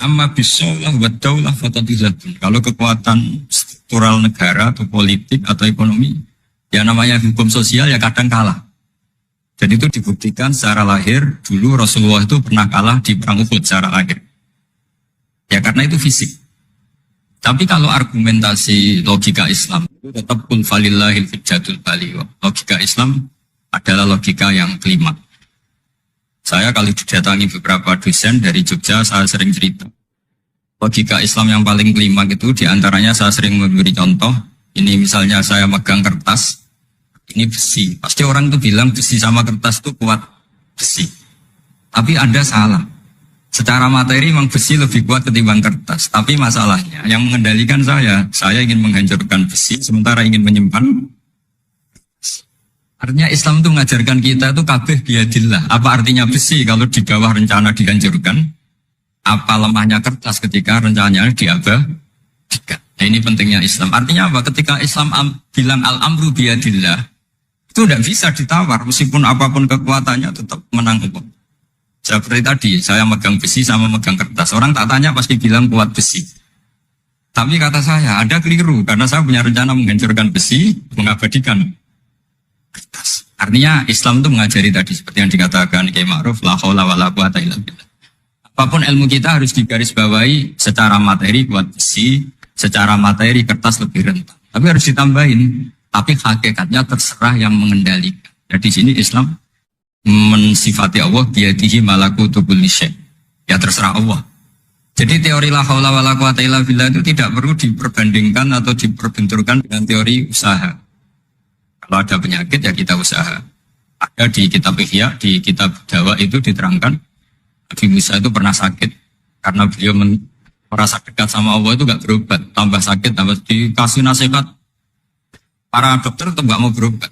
Amma bisolah wa daulah fatadizatun. Kalau kekuatan struktural negara atau politik atau ekonomi, ya namanya hukum sosial ya kadang kalah. Dan itu dibuktikan secara lahir. Dulu Rasulullah itu pernah kalah di perang Uhud secara lahir. Ya karena itu fisik. Tapi kalau argumentasi logika Islam itu tetap kul falillahil hujjatul baligh. Logika Islam adalah logika yang kelima. Saya kalau didatangi beberapa dosen dari Jogja, saya sering cerita. Logika Islam yang paling kelima itu diantaranya saya sering memberi contoh, Ini misalnya saya megang kertas, ini besi. Pasti orang tuh bilang besi sama kertas tuh kuat besi. Tapi Anda salah. Secara materi memang besi lebih kuat ketimbang kertas. Tapi masalahnya yang mengendalikan saya ingin menghancurkan besi sementara ingin menyimpan. Artinya Islam itu mengajarkan kita itu kabeh biadillah. Apa artinya besi kalau di bawah rencana dihancurkan? Apa lemahnya kertas ketika rencananya diabadikan? Nah, ini pentingnya Islam. Artinya apa? Ketika Islam bilang al-amru biadillah, itu tidak bisa ditawar. Meskipun apapun kekuatannya tetap menang Allah. Seperti tadi, saya megang besi sama megang kertas. Orang tak tanya pasti bilang kuat besi. Tapi kata saya, ada keliru. Karena saya punya rencana menghancurkan besi, mengabadikan kertas. Artinya Islam itu mengajari tadi seperti yang dikatakan Kiai Ma'ruf, la haula wala quwata illa billah. Apapun ilmu kita harus digarisbawahi secara materi kuat besi, secara materi kertas lebih rentan. Tapi harus ditambahin, tapi hakikatnya terserah yang mengendalikan. Jadi di sini Islam mensifati Allah biyadihi malakutu kulli syai'. Ya terserah Allah. Jadi teori la haula wala quwata illa billah itu tidak perlu diperbandingkan atau diperbenturkan dengan teori usaha. Kalau ada penyakit ya kita usaha. Ada di kitab Ihya, di kitab Dawa itu diterangkan Nabi Musa itu pernah sakit karena beliau merasa dekat sama Allah itu gak berobat, tambah sakit, tambah dikasih nasihat. Para dokter tetap gak mau berobat.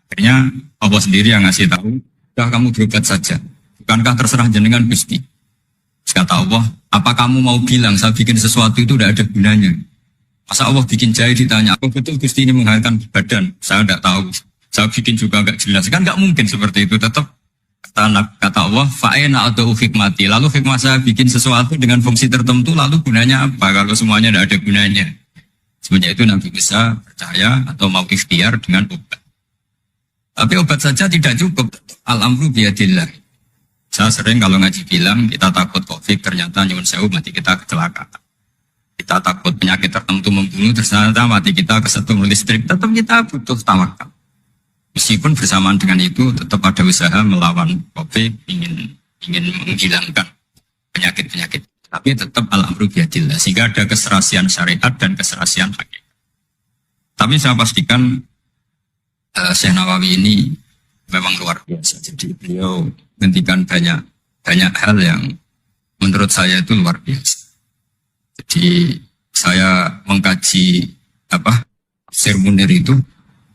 Akhirnya Allah sendiri yang ngasih tahu, udah kamu berobat saja. Bukankah terserah jenengan Gusti? Terus kata Allah, apa kamu mau bilang saya bikin sesuatu itu tidak ada gunanya? Masa Allah bikin jahe ditanya, apa betul Gusti ini menghalalkan badan? Saya tidak tahu. Saya bikin juga gak jelas. Kan gak mungkin seperti itu. Tetap kata Allah, fa'ena atau hikmati. Lalu hikmah saya bikin sesuatu dengan fungsi tertentu, lalu gunanya apa? Kalau semuanya tidak ada gunanya. Semenjak itu Nabi bisa percaya atau mau ikhtiar dengan obat. Tapi obat saja tidak cukup. Al-amru biyadillah. Saya sering kalau ngaji bilang, kita takut COVID, ternyata nyuwun sewu mati kita kecelakaan. Kita takut penyakit tertentu membunuh, ternyata mati kita kesetrum listrik. Tetap kita butuh tawakal. Meskipun bersamaan dengan itu tetap ada usaha melawan COVID, ingin menghilangkan penyakit-penyakit. Tapi tetap al-amru biyadillah. Sehingga ada keserasian syariat dan keserasian hakikat. Tapi saya pastikan Syekh Nawawi ini memang luar biasa. Jadi beliau menghentikan banyak hal yang menurut saya itu luar biasa. Jadi saya mengkaji Tafsir Munir itu,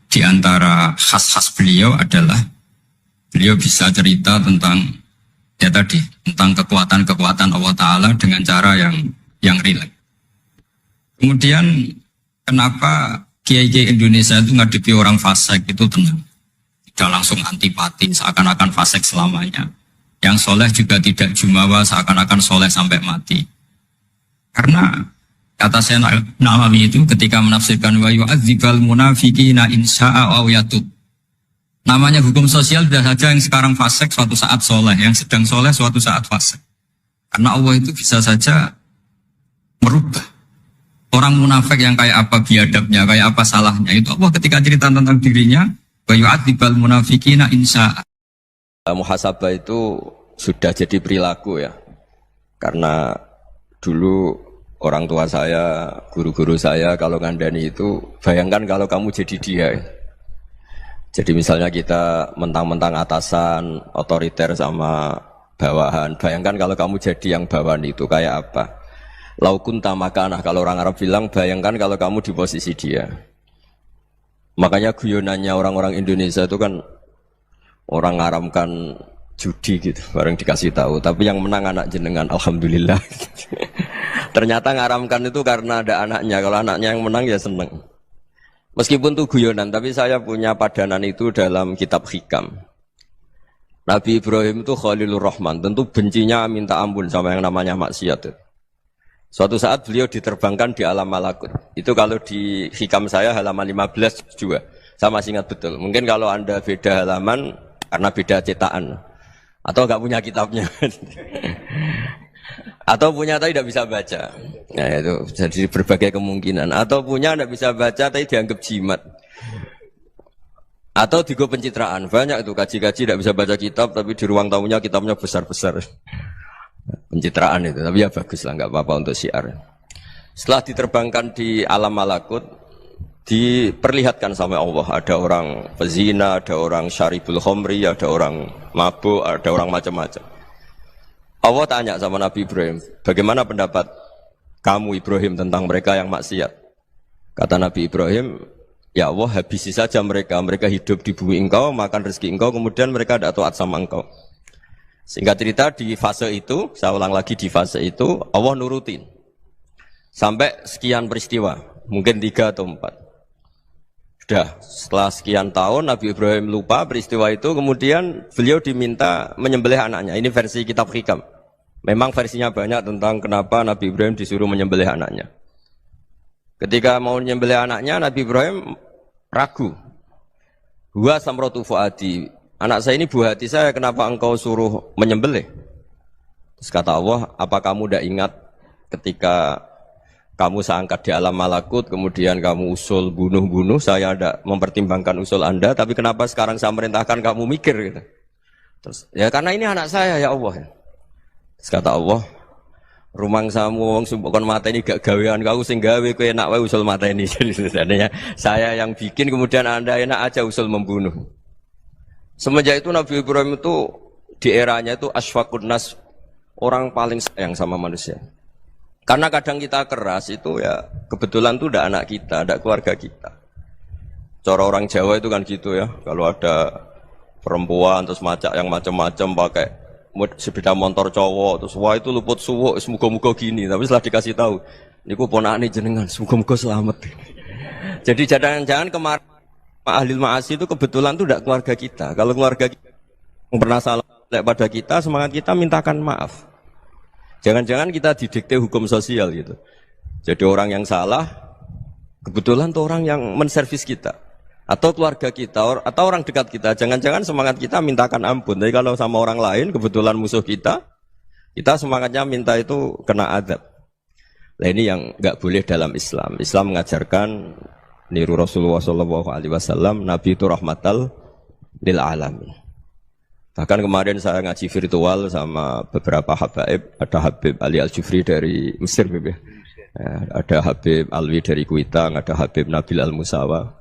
di antara khas-khas beliau adalah beliau bisa cerita tentang tentang kekuatan-kekuatan Allah Ta'ala dengan cara yang rileks. Kemudian kenapa kiai-kiai Indonesia itu ngadepi orang fasik itu tenang, tidak langsung antipati seakan-akan fasik selamanya. Yang soleh juga tidak jumawa seakan-akan soleh sampai mati. Karena kata saya Nawawi itu ketika menafsirkan wa yu'adzibal munafiqina insya'a aw yatub. Namanya hukum sosial sudah saja yang sekarang fasik suatu saat soleh, yang sedang soleh suatu saat fasik. Karena Allah itu bisa saja merubah. Orang munafik yang kayak apa biadabnya, kayak apa salahnya, itu Allah ketika cerita tentang dirinya wa yu'adzibal munafiqina insya'a. Muhasabah itu sudah jadi perilaku ya. Karena dulu orang tua saya, guru-guru saya kalau ngandani itu, bayangkan kalau kamu jadi dia. Jadi misalnya kita mentang-mentang atasan, otoriter sama bawahan. Bayangkan kalau kamu jadi yang bawahan itu kayak apa? Laukun tamakana, kalau orang Arab bilang, bayangkan kalau kamu di posisi dia. Makanya guyonannya orang-orang Indonesia itu kan orang ngaramkan judi gitu, bareng dikasih tahu. Tapi yang menang anak jenengan, alhamdulillah. Ternyata ngaramkan itu karena ada anaknya. Kalau anaknya yang menang ya seneng. Meskipun itu guyonan, tapi saya punya padanan itu dalam kitab Hikam. Nabi Ibrahim itu Khalilur Rahman, tentu bencinya minta ampun sama yang namanya maksiat. Suatu saat beliau diterbangkan di alam malakut. Itu kalau di Hikam saya halaman 15 juga. Saya masih ingat betul. Mungkin kalau Anda beda halaman karena beda cetakan. Atau nggak punya kitabnya. Atau punya tapi tidak bisa baca. Nah itu jadi berbagai kemungkinan. Atau punya tidak bisa baca tapi dianggap jimat. Atau digo pencitraan. Banyak itu kaji-kaji tidak bisa baca kitab tapi di ruang tamunya kitabnya besar-besar. Pencitraan itu. Tapi ya bagus lah, nggak apa-apa untuk syiar. Setelah diterbangkan di alam malakut, diperlihatkan sama Allah. Ada orang pezina, ada orang syaribul khomri, ada orang mabuk, ada orang macam-macam. Allah tanya sama Nabi Ibrahim, bagaimana pendapat kamu Ibrahim tentang mereka yang maksiat? Kata Nabi Ibrahim, ya Allah habisi saja mereka. Mereka hidup di bumi engkau, makan rezeki engkau, kemudian mereka tidak taat sama engkau. Singkat cerita di fase itu, saya ulang lagi di fase itu, Allah nurutin. Sampai sekian peristiwa, mungkin 3 atau 4. Sudah, setelah sekian tahun Nabi Ibrahim lupa peristiwa itu, kemudian beliau diminta menyembelih anaknya. Ini versi kitab Hikam. Memang versinya banyak tentang kenapa Nabi Ibrahim disuruh menyembelih anaknya. Ketika mau menyembelih anaknya, Nabi Ibrahim ragu. Huwa samratu fuadi. Anak saya ini buah hati saya, kenapa engkau suruh menyembelih? Terus kata Allah, apa kamu tidak ingat ketika kamu saya angkat di alam malakut, kemudian kamu usul bunuh-bunuh, saya ada mempertimbangkan usul Anda, tapi kenapa sekarang saya merintahkan kamu mikir gitu. Terus, ya karena ini anak saya ya Allah. Terus kata Allah, rumang samu wong sumpukon mata ini gak gawean kau sing gawe kowe enak wae usul mata ini. Jadi sebenarnya saya yang bikin, kemudian Anda enak aja usul membunuh. Semenjak itu Nabi Ibrahim itu di eranya itu asfaqun nas, orang paling sayang sama manusia. Karena kadang kita keras itu ya kebetulan tuh udah anak kita, ada keluarga kita. Cara orang Jawa itu kan gitu ya, kalau ada perempuan terus macak yang macam-macam pakai sepeda motor cowok, terus wah itu luput suwuk, semoga-moga gini. Tapi setelah dikasih tahu, niku ponakane jenengan, semoga-moga selamat. Jadi jangan-jangan kemarin ahli ma'asi itu kebetulan tuh udah keluarga kita. Kalau keluarga kita yang pernah salah pada kita, semangat kita mintakan maaf. Jangan-jangan kita didikte hukum sosial gitu. Jadi orang yang salah, kebetulan tuh orang yang menservis kita. Atau keluarga kita, atau orang dekat kita. Jangan-jangan semangat kita mintakan ampun. Tapi kalau sama orang lain, kebetulan musuh kita semangatnya minta itu kena adab. Nah ini yang nggak boleh dalam Islam. Islam mengajarkan, niru Rasulullah SAW, Nabi itu rahmatal lil alamin. Bahkan kemarin saya ngaji virtual sama beberapa habaib, ada Habib Ali Al-Jufri dari Mesir, ya, ada Habib Alwi dari Kuitang, ada Habib Nabil Al-Musawa.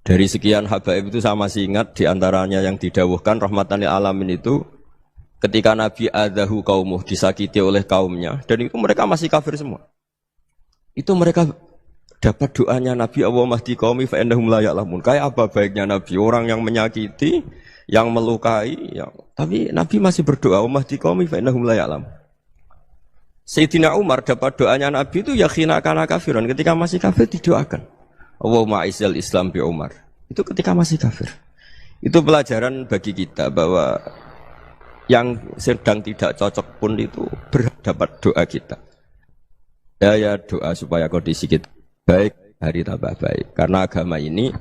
Dari sekian habaib itu saya masih ingat diantaranya yang didawuhkan rahmatan lil alamin itu ketika Nabi adahu kaumuh, disakiti oleh kaumnya, dan itu mereka masih kafir semua. Itu mereka dapat doanya Nabi, Allah mahdi qaumi fa innahum la ya'lamun. Kayak apa baiknya Nabi, orang yang menyakiti, yang melukai, tapi Nabi masih berdoa, Allah mahdi qaumi fa innahum la ya'lamun. Sayyidina Umar dapat doanya Nabi itu ya khina kana kafiran, ketika masih kafir didoakan. Allahumma izzal Islam bi Umar. Itu ketika masih kafir. Itu pelajaran bagi kita bahwa yang sedang tidak cocok pun itu berdapat doa kita. Ya doa supaya kondisi kita baik, hari tambah baik. Karena agama ini,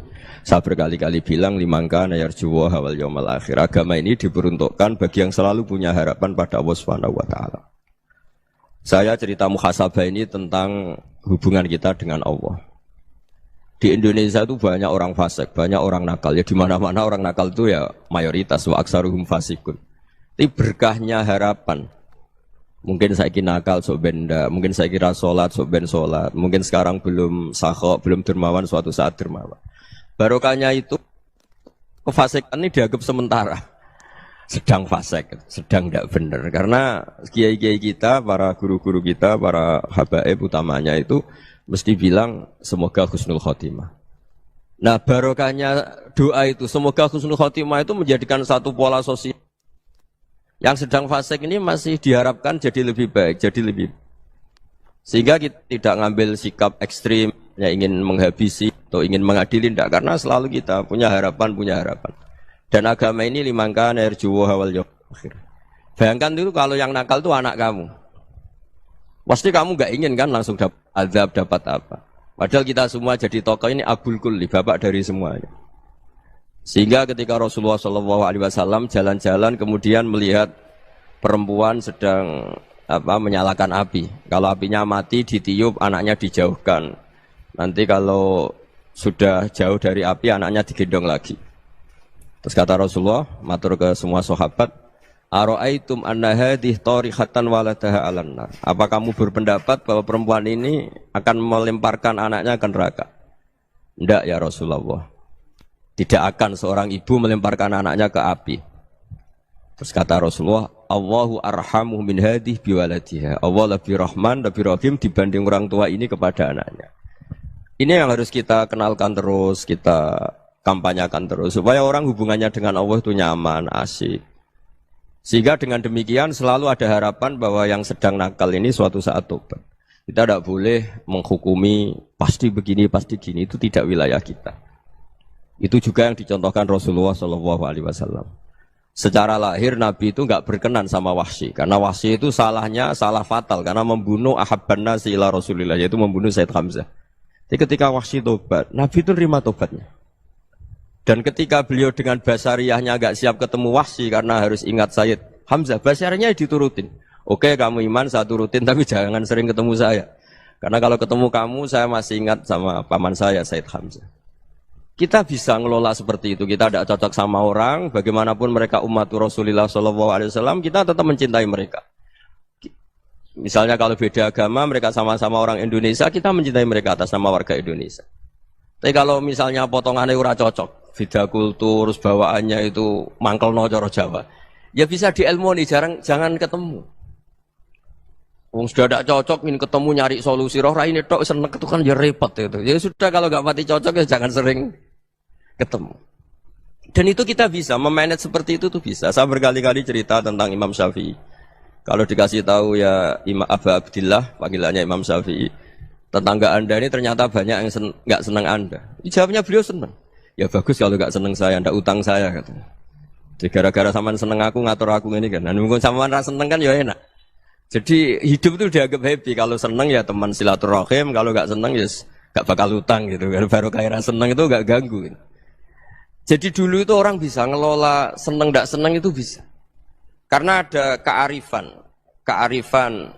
saya berkali-kali bilang, limangkana yarjuwa hawal yawmal akhir. Agama ini diperuntukkan bagi yang selalu punya harapan pada Allah Subhanahu wa Ta'ala. Saya cerita muhasabah ini tentang hubungan kita dengan Allah. Di Indonesia itu banyak orang fasik, banyak orang nakal. Ya di mana-mana orang nakal itu ya mayoritas, wa aksaruhum fasikun. Tapi berkahnya harapan. Mungkin saya kira nakal sok benda, mungkin saya kira sholat sok ben sholat, mungkin sekarang belum sakhok, belum dermawan, suatu saat dermawan. Barokahnya itu kefasikan ini dianggap sementara, sedang fasik, sedang tidak benar. Karena kiai-kiai kita, para guru-guru kita, para habaib utamanya itu mesti bilang semoga husnul khotimah. Nah barokahnya doa itu, semoga husnul khotimah itu menjadikan satu pola sosial. Yang sedang fasik ini masih diharapkan jadi lebih baik, jadi lebih. Sehingga kita tidak ngambil sikap ekstrim, ya ingin menghabisi atau ingin mengadili, tidak. Karena selalu kita punya harapan. Dan agama ini limangkan yarjuwa hawal yawmal akhir. Bayangkan dulu kalau yang nakal itu anak kamu. Pasti kamu gak ingin kan langsung dapat azab, dapat apa. Padahal kita semua jadi tokoh ini abul kulli, bapak dari semuanya. Sehingga ketika Rasulullah SAW jalan-jalan kemudian melihat perempuan sedang menyalakan api. Kalau apinya mati ditiup, anaknya dijauhkan. Nanti kalau sudah jauh dari api, anaknya digendong lagi. Terus kata Rasulullah, matur ke semua sahabat, Aro'aitum anna hadih tarihatan waladaha alan nar. Apa kamu berpendapat bahwa perempuan ini akan melemparkan anaknya ke neraka? Ndak ya Rasulullah. Tidak akan seorang ibu melemparkan anaknya ke api. Terus kata Rasulullah, Allahu arhamu min hadih biwaladiha. Allah lebih rahman, lebih rahim dibanding orang tua ini kepada anaknya. Ini yang harus kita kenalkan terus, kita kampanyakan terus. Supaya orang hubungannya dengan Allah itu nyaman, asik. Sehingga dengan demikian selalu ada harapan bahwa yang sedang nakal ini suatu saat tobat. Kita tidak boleh menghukumi pasti begini, pasti gini. Itu tidak wilayah kita. Itu juga yang dicontohkan Rasulullah SAW. Secara lahir Nabi itu nggak berkenan sama Wahsy karena Wahsy itu salahnya salah fatal karena membunuh ahabban nasi ila Rasulillah, yaitu membunuh Said Hamzah. Jadi ketika Wahsy tobat, Nabi itu nerima tobatnya. Dan ketika beliau dengan basariyahnya nggak siap ketemu Wahsy karena harus ingat Said Hamzah, basariyahnya diturutin. Oke, kamu iman saya turutin, tapi jangan sering ketemu saya. Karena kalau ketemu kamu saya masih ingat sama paman saya Said Hamzah. Kita bisa ngelola seperti itu. Kita tidak cocok sama orang, bagaimanapun mereka umat Rasulullah SAW, kita tetap mencintai mereka. Misalnya kalau beda agama, mereka sama-sama orang Indonesia, kita mencintai mereka atas nama warga Indonesia. Tapi kalau misalnya potongannya ora cocok, beda kultur, bawaannya itu mangkel no coro Jawa, ya bisa diilmoni, jangan ketemu. Wong sudah tidak cocok, ingin ketemu nyari solusi. Roh ini tok seneng itu kan ya repot itu. Ya sudah kalau nggak mati cocok ya jangan sering ketemu. Dan itu kita bisa memanage seperti itu tuh bisa. Saya berkali-kali cerita tentang Imam Syafi'i. Kalau dikasih tahu ya Imam Abu Abdillah, panggilannya Imam Syafi'i, tetangga anda ini ternyata banyak yang nggak senang anda. Jawabnya beliau senang. Ya bagus kalau nggak senang saya, ndak utang saya katanya. Jadi gara-gara sampean seneng aku ngatur aku ini kan. Dan mungkin sampean rasa seneng kan ya enak. Jadi hidup itu dianggap happy. Kalau seneng ya teman silaturahim, kalau nggak seneng ya nggak bakal utang gitu. Baru kairan seneng itu nggak ganggu. Gitu. Jadi dulu itu orang bisa ngelola seneng nggak seneng itu bisa. Karena ada kearifan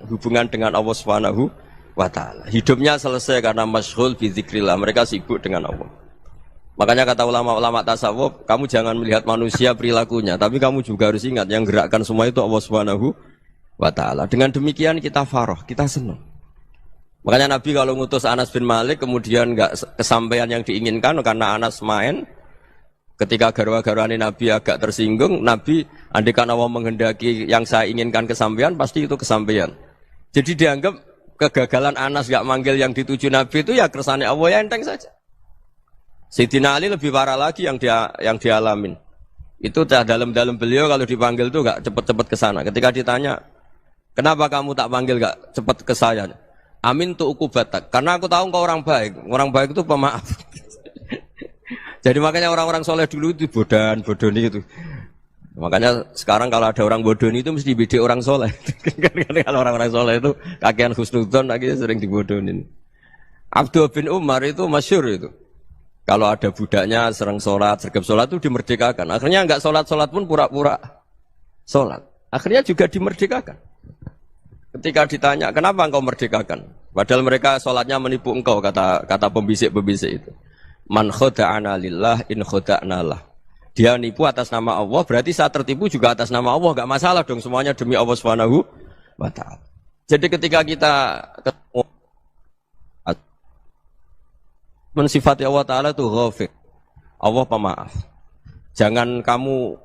hubungan dengan Allah Subhanahu wa Ta'ala. Hidupnya selesai karena masyghul bi dzikrillah. Mereka sibuk dengan Allah. Makanya kata ulama-ulama tasawuf, kamu jangan melihat manusia perilakunya, tapi kamu juga harus ingat yang gerakkan semua itu Allah Subhanahu wa Ta'ala. Dengan demikian kita faroh, kita senang. Makanya Nabi kalau ngutus Anas bin Malik kemudian nggak kesampaian yang diinginkan karena Anas main, ketika garwa-garwani Nabi agak tersinggung, Nabi andaikan Allah menghendaki yang saya inginkan kesampaian, pasti itu kesampaian. Jadi dianggap kegagalan Anas nggak manggil yang dituju Nabi itu ya kersane Allah, ya enteng saja. Sayyidina Ali lebih parah lagi yang dialamin. Itu dalam beliau kalau dipanggil tuh nggak cepet-cepet ke sana. Ketika ditanya, kenapa kamu tak panggil gak cepat ke saya? Amin tuh ukubatak. Karena aku tahu kau orang baik. Orang baik itu pemaaf. Jadi makanya orang-orang soleh dulu itu bodoni itu. Makanya sekarang kalau ada orang bodoni itu mesti beda orang soleh. Kalau orang-orang soleh itu kakean husnudzon akhirnya sering dibodonin. Abdul bin Umar itu masyhur itu. Kalau ada budaknya sering sholat, sergap sholat itu dimerdekakan. Akhirnya nggak sholat pun pura-pura sholat. Akhirnya juga dimerdekakan. Ketika ditanya, kenapa engkau merdekakan? Padahal mereka sholatnya menipu engkau, kata pembisik-pembisik itu. Man khoda'ana lillah in khoda'na lah. Dia nipu atas nama Allah, berarti saat tertipu juga atas nama Allah. Gak masalah dong, semuanya demi Allah Subhanahu wa Ta'ala. Jadi ketika kita ketemu mensifati Allah Ta'ala itu ghafir. Allah pemaaf. Jangan kamu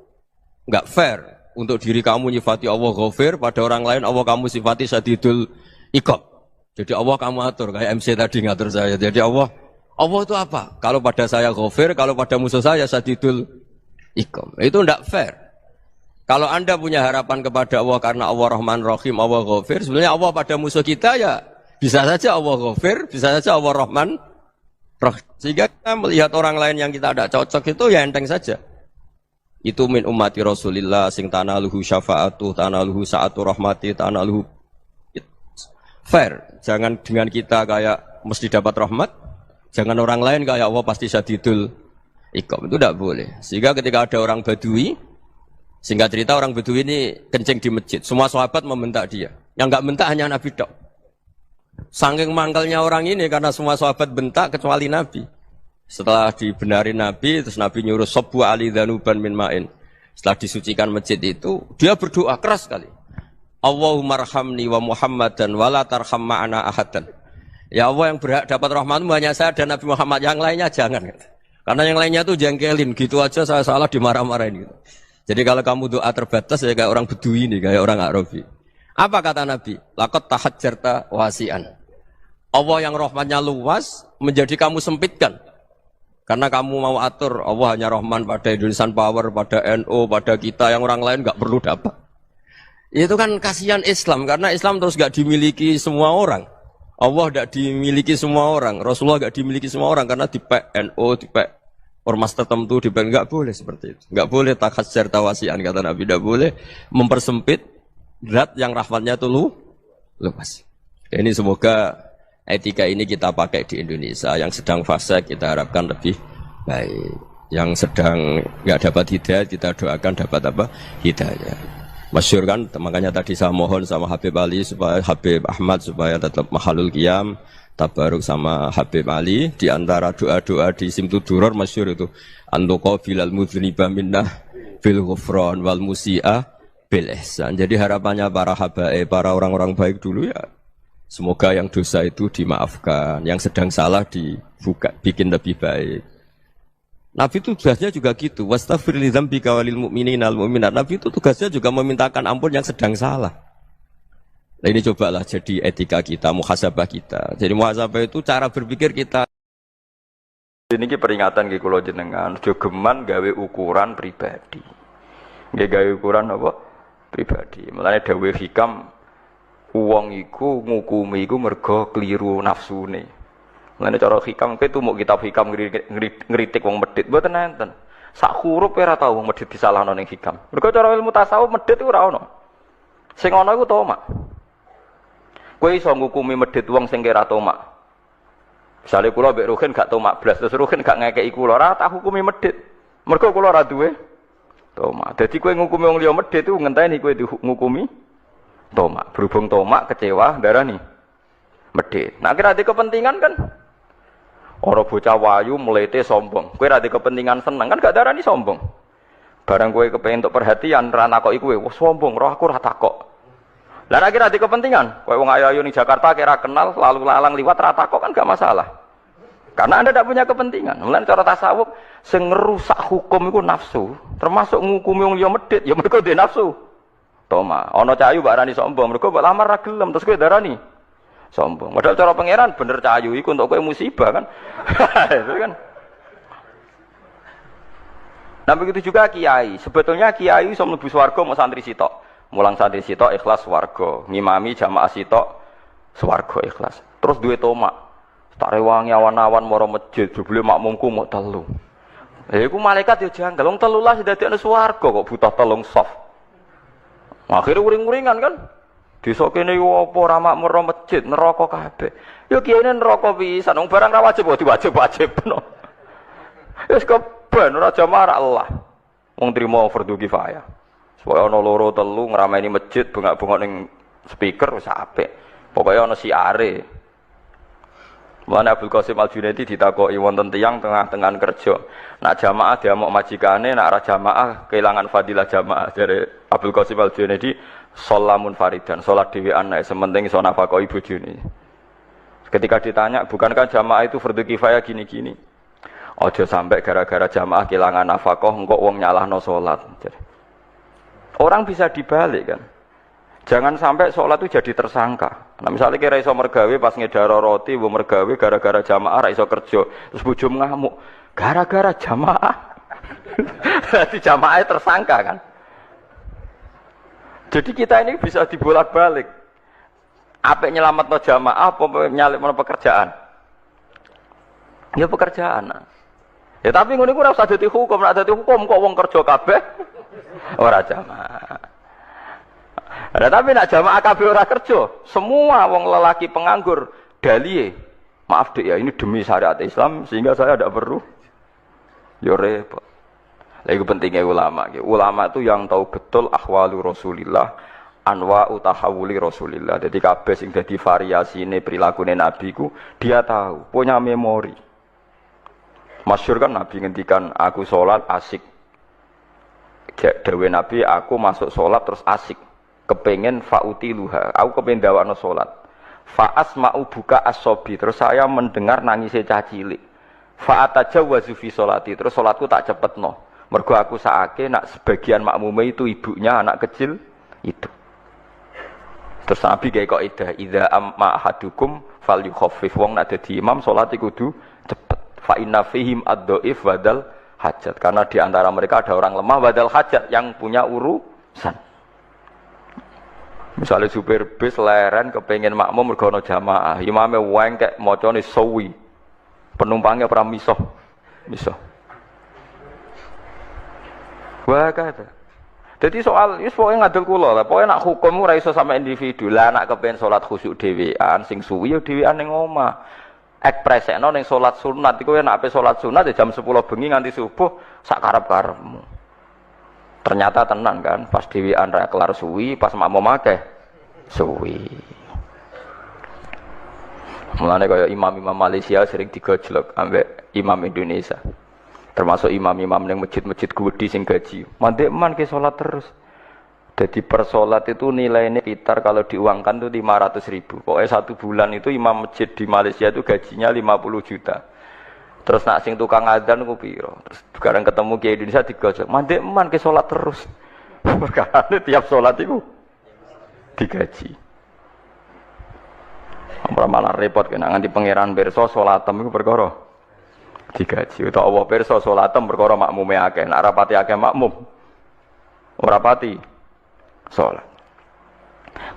gak fair untuk diri kamu nyifati Allah ghafir, pada orang lain Allah kamu sifati syadidul iqab. Jadi Allah kamu atur, kayak MC tadi ngatur saya. Jadi Allah itu apa? Kalau pada saya ghafir, kalau pada musuh saya syadidul iqab. Itu tidak fair. Kalau anda punya harapan kepada Allah karena Allah Rahman Rahim, Allah ghafir, sebenarnya Allah pada musuh kita ya bisa saja Allah ghafir, bisa saja Allah Rahman Rahim. Sehingga kita melihat orang lain yang kita tidak cocok itu ya enteng saja. Itu min ummati Rasulillah sing tanaluhu syafa'atu, tanaluhu sa'atu rahmati, tanaluhu fair. Jangan dengan kita kayak mesti dapat rahmat, jangan orang lain kayak Allah pasti syadidul iqab. Itu tidak boleh. Sehingga ketika ada orang Badui, singkat cerita orang Badui ini kencing di masjid, semua sahabat membentak dia. Yang enggak bentak hanya Nabi tok. Saking mangkalnya orang ini karena semua sahabat bentak kecuali Nabi. Setelah dibenarin Nabi, terus Nabi nyuruh Sobbu Ali Dhanuban min ma'in. Setelah disucikan masjid itu, dia berdoa keras sekali. Allahumma arhamni wa Muhammadan wa la tarham ma'ana ahadan. Ya Allah yang berhak dapat rahmatmu hanya saya dan Nabi Muhammad, yang lainnya jangan. Karena yang lainnya tuh jengkelin, gitu aja saya salah dimarah-marahin gitu. Jadi kalau kamu doa terbatas ya kayak orang Bedui ini, kayak orang Arabi. Apa kata Nabi? Laqad tahajjarta wasi'an. Allah yang rahmatnya luas menjadi kamu sempitkan. Karena kamu mau atur Allah hanya rahman pada Indonesian Power, pada NU, pada kita, yang orang lain nggak perlu dapat. Itu kan kasihan Islam, karena Islam terus nggak dimiliki semua orang. Allah tidak dimiliki semua orang, Rasulullah tidak dimiliki semua orang karena dipek NU, dipek ormas tertentu, dipek nggak boleh seperti itu, nggak boleh takhasyar tawasian kata Nabi, tidak boleh mempersempit zat yang rahmatnya itu luas. Ini semoga etika ini kita pakai di Indonesia. Yang sedang fase kita harapkan lebih baik, yang sedang nggak dapat hidayah kita doakan dapat apa hidayah. Masyhur kan, makanya tadi saya mohon sama Habib Ali supaya Habib Ahmad supaya tetap mahalul qiyam tabaruk sama Habib Ali. Di antara doa-doa di Simtud Duror masyhur itu antuqa bilal mudhniba minnah bil ghufran wal musi'ah bil ihsan. Jadi harapannya para habaib, para orang-orang baik dulu ya, semoga yang dosa itu dimaafkan, yang sedang salah dibuka, bikin lebih baik. Nabi itu tugasnya juga gitu. Wastaghfir li dzambika walil mu'minina wal mu'minat. Nabi itu tugasnya juga memintakan ampun yang sedang salah. Nah ini cobalah jadi etika kita, muhasabah kita. Jadi muhasabah itu cara berpikir kita. Ini peringatan ke kula jenengan, aja geman gawe ukuran pribadi. Nggih gawe ukuran apa? Pribadi. Mulane dawuh hikam, wong iku ngukumi iku mergo kliru nafsune. Mulane cara hikam kowe tuh kitab hikam ngritik wong medhit mboten enten. Sak huruf ora tau wong medhit disalahno ning hikam. Mergo cara ilmu tasawuf medhit iku ora ono. Sing ana iku tomak. Kowe iso ngukumi medhit wong sing kira tomak. Misale kula mbek Ruhin gak tomak blas, terus Ruhin gak ngekeki kula, ora tak hukumi medhit. Mergo kula ora duwe tomak. Dadi kowe ngukumi wong liya medhit iku ngenteni kowe ngukumi tomak. Berhubung tomak kecewa darani medhit. Nah kira-kira kepentingan kan orang bocah wayu melete sombong. Kowe ra kepentingan seneng kan gak darani sombong. Barang kowe kepengin untuk perhatian ra nakoki kowe, wah sombong, roh aku ra takok. Lah ra kira kepentingan, kowe wong ayu-ayu ning Jakarta kira kenal lalu lalang liwat ra takok kan gak masalah. Karena Anda tidak punya kepentingan. Mulane cara tasawuf sing ngerusak hukum iku nafsu, termasuk ngukumi wong liya medhit ya mergo dhe nafsu. Toma, ana cahayu mbak arani sombong, mergo mbak lamar ra gelem terus kowe darani sombong. Padahal cara pangeran bener cahayu iku untuk kowe musibah kan. Itu kan. Nah begitu juga kiai. Sebetulnya kiai iso mlebu swarga mau santri sitok. Mulang santri sitok ikhlas swarga, ngimami jamaah sitok swarga ikhlas. Terus duwe tomak. Tak rewangi awan-awan mara masjid, jebule makmumku mau telu. Iku malaikat yo janggal, wong 13 dadi ana swarga kok butuh telung soft. Akhirnya uring-uringan kan. Desa kene yo apa ora makmur masjid, neraka kabeh. Yo kiyene neraka pisan, wong barang ra wajib kok diwajib-wajibno. Wis keben ora jamaah Allah. Wong trimo fardhu kifayah. Supaya ana loro telu ngrameni masjid, bengak-bengok ning speaker wis apik. Pokoke ana siare. Mulane Abdul Qasim Al-Junaidi ditakoki wonten tiyang tengah-tengah kerja. Nak jamaah diamuk majikane, nak ra jamaah kehilangan fadilah jamaah. Jare Abdul Qasim Al-Junaidi sholamun faridan, sholat dhewean nek sementing iso nafakoi bojone. Ketika ditanya, bukankah jamaah itu fardhu kifayah gini-gini? Aja sampai gara-gara jamaah kehilangan nafkah engko wong nyalahno salat. Orang bisa dibalik kan. Jangan sampai sholat itu jadi tersangka. Nah misalnya kira iso mergawe pas ngedaro roti, bu mergawe gara-gara jamaah ra iso kerja, terus bojo ngamuk, gara-gara jamaah. Jadi jamaahnya tersangka kan. Jadi kita ini bisa dibolak-balik. Apa nyelametno jamaah, apa nyalipno pekerjaan? Ya pekerjaan. Ya tapi ngono iku ora usah dadi hukum, nek dadi hukum kok wong kerja kabeh ora jamaah. Ada tapi nak jamaah kabeh ora kerja, semua wong lelaki penganggur dalih. Maaf Dek ya, ini demi syariat Islam sehingga saya tidak perlu. Yo repot. Lah iku pentingnya ulama. Ulama itu yang tahu betul ahwalu Rasulillah, anwa'u tahawuli Rasulillah. Jadi kabeh sing dadi variasine prilakune Nabi ku dia tahu, punya memori. Masyhur kan Nabi ngendikan aku sholat asik. Dawe Nabi aku masuk sholat terus asik. Kepengen fa'utiluha, aku kepengen dawakno sholat. Fa'as mau buka asobi, terus saya mendengar nangisnya cah cilik. Fa'atajawazu fi sholati, terus sholatku tak cepetno. Mergo aku saake nak sebagian makmume itu ibunya anak kecil itu. Terus Nabi kayak kok idza amma ahadukum falyukhaffif, wong nak dadi imam sholat iku kudu cepet. Fa inna fihim ad-dhaif wadal hajat, karena di antara mereka ada orang lemah wadal hajat yang punya urusan. Misalnya supir bis leren kepengen makmum mergo ana jamaah, imame wengkek macane sawi. Penumpangnya ora misoh. Wah kata. Jadi soal wis pokoke ngadil kula lah, pokoke nak hukum ora iso sampe individu. Lah nak kepen salat khusyuk dhewean sing suwi ya dhewean ning omah. Ekspresekno ning salat sunat iku nek ape salat sunat ya jam 10 bengi nganti subuh sak karep-karepmu. Ternyata tenan kan, pas dhewean ra kelar suwi, pas makmum akeh suwi. Mulane kaya imam-imam Malaysia sering digojlok ambek imam Indonesia. Termasuk imam-imam yang masjid-masjid gede sing gaji. Mandek man ke salat terus. Jadi per salat itu nilainya sekitar kalau diuangkan itu 500.000. Pokoknya 1 bulan itu imam masjid di Malaysia itu gajinya 50 juta. Terus nak sing tukang adzan ku piro? Terus sekarang ketemu Kiai Indonesia digojlok. Mandek man ke salat terus. Perkara tiap salat itu digaji. Ora malah repot kena nganti pangeran pirsa salatem iku perkara digaji. Utawa Allah pirsa salatem perkara makmume akeh. Nek rapati akeh makmum ora pati salat.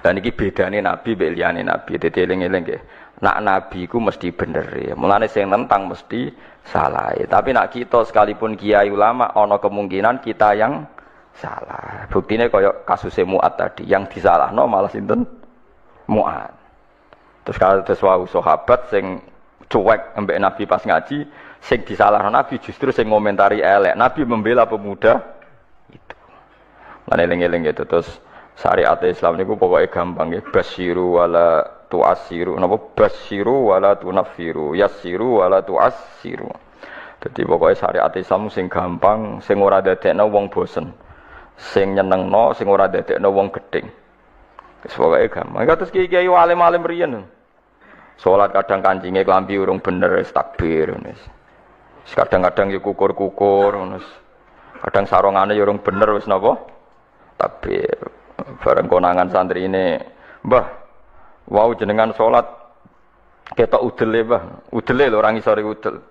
Dan iki bedane nabi mbek liyane nabi. Dadi eling-eling nggih. Nak nabi iku mesti bener ya. Mulane sing nentang mesti salah. Tapi nak kita sekalipun kiai ulama ana kemungkinan kita yang salah. Buktine kaya kasus Mu'ad tadi, yang disalahno malah sinten? Mu'ad. Terus kalau ada suatu sahabat sing cuek ambek Nabi pas ngaji, sing disalahno Nabi justru sing ngomentari elek. Nabi membela pemuda itu. Lan eling-eling gitu. Terus syariat Islam niku pokoknya gampang ya. Basyiru wala tu'assiru. Napa basyiru wala tunaffiru, yassiru wala tu'assiru. Jadi pokoknya syariat Islam sing gampang, sing ora dadekno wong bosen. Sing nyenengno, sing ora dadekno wong gedeng. Wis pokoke gampang. Kados kiai-kiai alim-alim riyen. Salat kadang kancingnya klambi urung bener wis takbir wis. Kadang-kadang ya kukur-kukur wis. Kadang sarongane ya urung bener wis napa? Takbir. Bareng konangan santri ini, "Mbah, wau jenengan salat ketok udele, Mbah. Udele lho orang isore udel."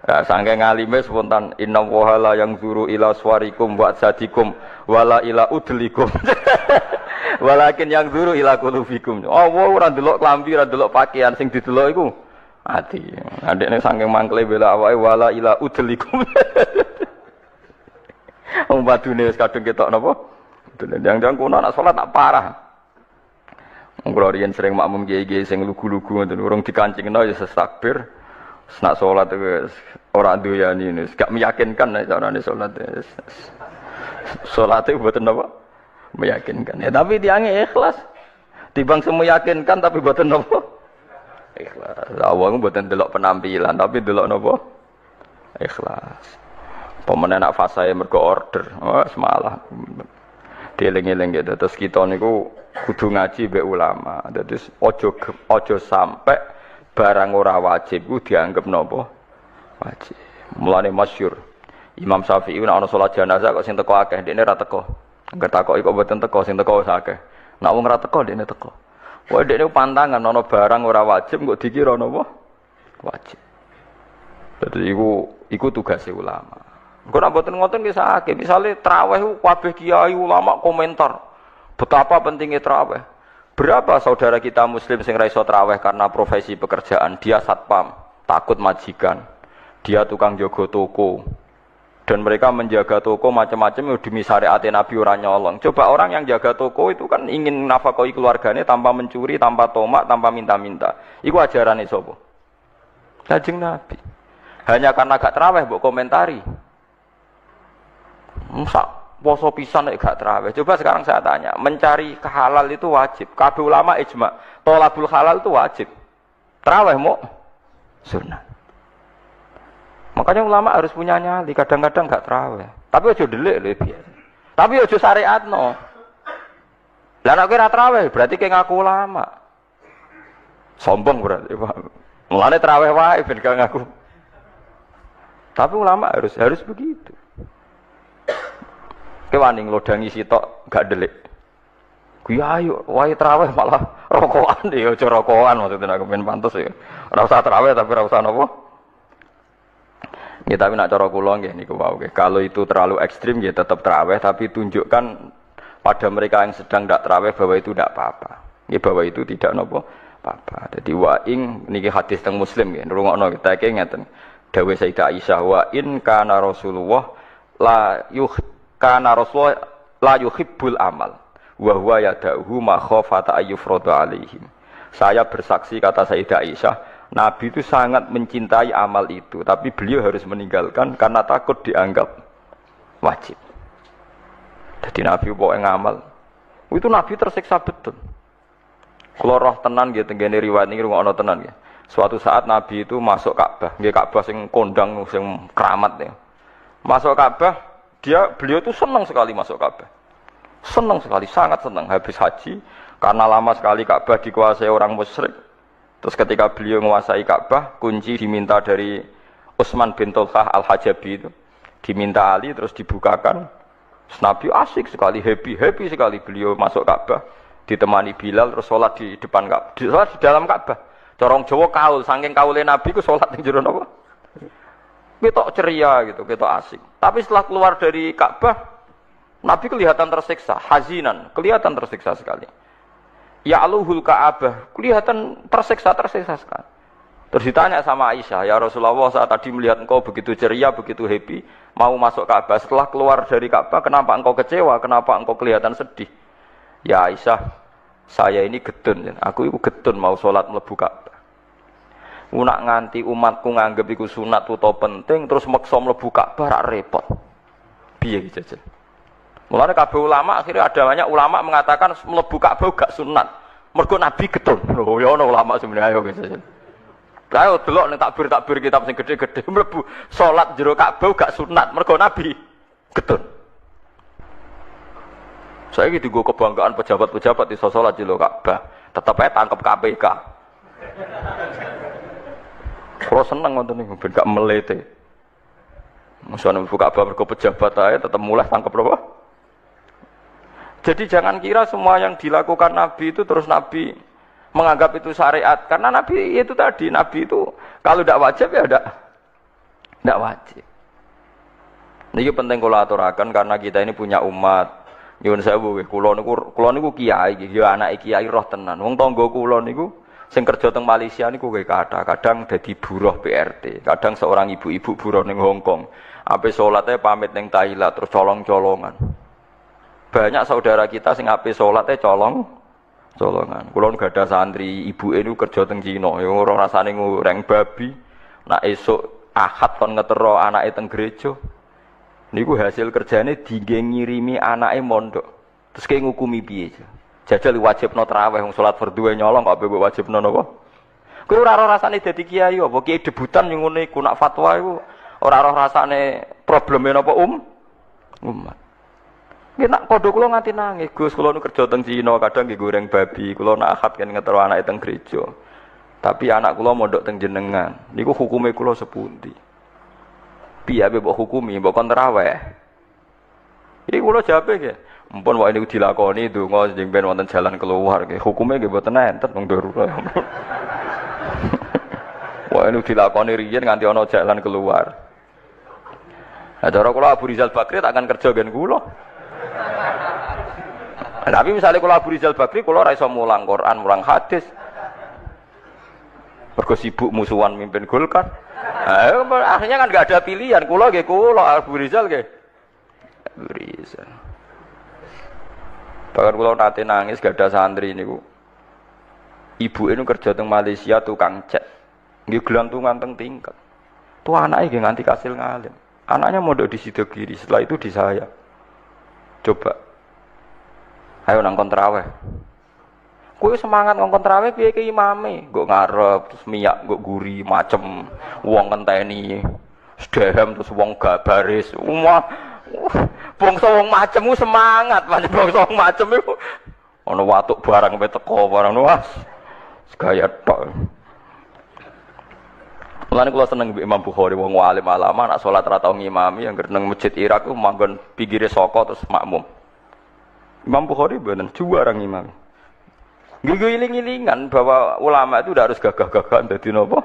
Ya, sangke ngalime spontan inna wahala yang zuru ila swarikum wa sadikum wala ila udlikum. Walakin yang zuru ila qulubikum. Allah ora ndelok klambi, ora ndelok pakaian, sing didelok iku ati. Adekne sangke mangkle bela awake wala ila udlikum. Wong badune wis kadung ketok napa? Jangan-jangan kono anak salat tak parah. Wong kula riyen sering makmum kiai-kiai sing lugu-lugu ngoten urung dikancingno ya takbir. Nak sholat itu orang doyani ini, gak meyakinkan nih caranya sholat. Sholat itu buatan apa? Meyakinkan. Ya tapi tiangnya ikhlas. Tibang semua meyakinkan tapi buatan apa? Ikhlas. Awalnya buatan delok penampilan tapi delok apa? Ikhlas. Pemenang nak fasai mergo order. Oh semalah. Dieling-eling gitu. Terus kita niku kudu ngaji be ulama. Jadi ojo sampai barang ora wajib ku dianggap napa wajib. Mulane masyhur Imam Syafi'i nek ana salat jenazah kok sing teko akeh dekne ra teko. Angger takoki kok mboten teko sing teko wis akeh. Nek wong ra teko dekne teko. Wae dekne pantangan ana barang ora wajib kok dikira napa wajib. Dadi iku tugase ulama. Kok nek mboten ngoten nggih sakit. Misale traweh kabeh kiai ulama komentar betapa pentingnya traweh. Berapa saudara kita muslim sing ra iso traweh karena profesi pekerjaan, dia satpam, takut majikan, dia tukang jaga toko, dan mereka menjaga toko macam-macam demi syariat Nabi ora nyolong. Coba orang yang jaga toko itu kan ingin nafkahi keluarganya tanpa mencuri, tanpa tomak, tanpa minta-minta. Iku ajarane sapa? Kanjeng Nabi. Hanya karena gak traweh mbok komentari. Musa poso pisan nek gak traweh. Coba sekarang saya tanya, mencari halal itu wajib. Kabeh ulama ijma, thalabul halal itu wajib. Traweh mau sunnah. Makanya ulama harus punya nyali, kadang-kadang gak traweh. Tapi aja delik lho biasa. Tapi aja syariatno. Lah nek ora traweh berarti kayak ngaku ulama. Sombong berarti, Pak. Mulane traweh wae ben gak ngaku. Tapi ulama harus begitu. Kewaning lodangi sitok gak delik. Kuwi ayo wae traweh malah rokokan ya aja rokokan maksudnya aku ben pantes ya. Ora usah traweh tapi ora usah napa. Ya tapi nak cara kula nggih niku wae. Kalau itu terlalu ekstrim ya tetap traweh tapi tunjukkan pada mereka yang sedang tidak traweh bahwa itu tidak apa-apa. Ya bahwa itu tidak napa apa-apa. Jadi wa ing niki hadis teng Muslim nggih ngrungokno kita iki ngeten. Dawuh Sayyidah Aisyah wa in kana Rasulullah la yuhibbul amal wa huwa yad'uhu ma khafata ayyufrada alaihim. Saya bersaksi kata Sayyidah Aisyah, Nabi itu sangat mencintai amal itu, tapi beliau harus meninggalkan karena takut dianggap wajib. Jadi Nabi pokoknya ngamal. Itu Nabi tersiksa betul. Kalau roh tenan gitu, tenggene riwayat ini rungokno tenan ya. Suatu saat Nabi itu masuk Ka'bah, nggih Ka'bah sing kondang sing keramat ya. Masuk Ka'bah, beliau itu senang sekali masuk Ka'bah. Senang sekali, sangat senang habis haji karena lama sekali Ka'bah dikuasai orang musyrik. Terus ketika beliau menguasai Ka'bah, kunci diminta dari Utsman bin Tulhah Al-Hajabi itu. Diminta Ali terus dibukakan. Terus Nabi asik sekali, happy sekali beliau masuk Ka'bah, ditemani Bilal terus sholat di depan Ka'bah. Sholat di dalam Ka'bah. Corong Jawa kaul, saking kaulé Nabi ku sholat ning jero napa? Ketok ceria gitu, ketok asik. Tapi setelah keluar dari Ka'bah, Nabi kelihatan tersiksa, hazinan, kelihatan tersiksa sekali. Ya aluhul Ka'bah, kelihatan tersiksa sekali. Terus ditanya sama Aisyah, ya Rasulullah saat tadi melihat engkau begitu ceria, begitu happy, mau masuk Ka'bah, setelah keluar dari Ka'bah, kenapa engkau kecewa, kenapa engkau kelihatan sedih? Ya Aisyah, saya ini getun, aku itu getun mau sholat mlebu Ka'bah. Nak nganti umatku nganggep iku sunat utawa penting terus maksa mlebu Ka'bah rak repot. Piye iki jajal? Mulane kabeh ulama akhirnya ada banyak ulama mengatakan mlebu Ka'bah gak sunat. Mergo Nabi getun. Lho ya ana ulama sebenarnya ayo jajal. Ayo delok ning takbir kitab sing gede-gede mlebu salat jero Ka'bah gak sunat mergo Nabi getun. Saya gitu gue kebanggaan pejabat-pejabat di sholat jero Ka'bah. Tetep ae tangkep KPK. Kalau seneng nonton ini, ben gak melete. Misalnya buka kabar ke pejabat aja, tetap mulai tangkap berapa. Jadi jangan kira semua yang dilakukan Nabi itu terus Nabi menganggap itu syariat. Karena Nabi itu tadi, Nabi itu kalau tidak wajib ya tidak wajib. Ini penting kalau aturakan karena kita ini punya umat. Nyuwun sewu, kula niku kiai, ya anak kiai roh tenan. Wong tangga kula niku sing kerja teng Malaysia niku kadang dadi buruh PRT, kadang seorang ibu-ibu buruh ning Hong Kong. Ape salate pamit ning Thailand terus colong-colongan. Banyak saudara kita sing ape salate colongan. Kula gak ada santri, ibuke niku kerja teng Cina, ya ora rasane ngureng babi. Nak esuk Ahad kon ngetero anake teng gereja. Niku hasil kerjane dingge ngirimi anake mondok. Terus kayak ngukumi piye? Jajal wajibno tarawih wong salat fardhu nyolong kok mbok wajibno napa? Kowe ora ora rasane dadi kiai apa kiai debutan yang ngene iku nak fatwa iku ora ora rasane probleme napa umat. Nggih nak padha kula nganti nangis, Gus kula nu kerja teng Cina kadang nggih goreng babi, kula nak akad kan ngetero anake teng gereja. Tapi anak kula mondok teng jenengan, niku hukume kula sepundi? Piye mbok hukumi, mbok kon tarawih? Iki kula jawabe nggih. Mumpun wae niku dilakoni donga sing ben wonten jalan keluar nggih. Hukume nggih mboten enten wong darurat. Wae niku dilakoni riyen nganti ana jalan keluar. Nah, cara kula Abu Rizal Bakri tak akan kerja gen kula. Tapi misalnya kula Abu Rizal Bakri kula ora iso mulang Quran, mulang hadis. Mergo sibuk musuhan mimpin Golkar. Nah, akhirnya kan enggak ada pilihan. Kula nggih kula Abu Rizal nggih. Abu Rizal. Bahkan kalau nanti nangis gak ada santri ini ku. Ibu ini kerja teng Malaysia tukang cat, nggih gelantungan teng tingkat. Tuh anaknya nggih nganti kasil ngalim. Anaknya mondok di Sidogiri, setelah itu di saya. Coba, ayo nang kontraweh. Kowe semangat ngongkon traweh piye ke imame? Nggo ngarep terus miyak, nggo guri macem wong ngenteni. Sedhem terus wong gak baris. Bangsa wong macem ku semangat, pancen bangsa wong macem iku ana watuk barang teko barang was. Gaya tok. Mulane kula seneng Imam Bukhari wong alim alama nak salat ra tau ngimami yang nang masjid Irak ku manggon pinggire saka terus makmum. Imam Bukhari bener juara ngimami. Giling-gilingan bahwa ulama itu udah harus gagah-gagahan dadi napa?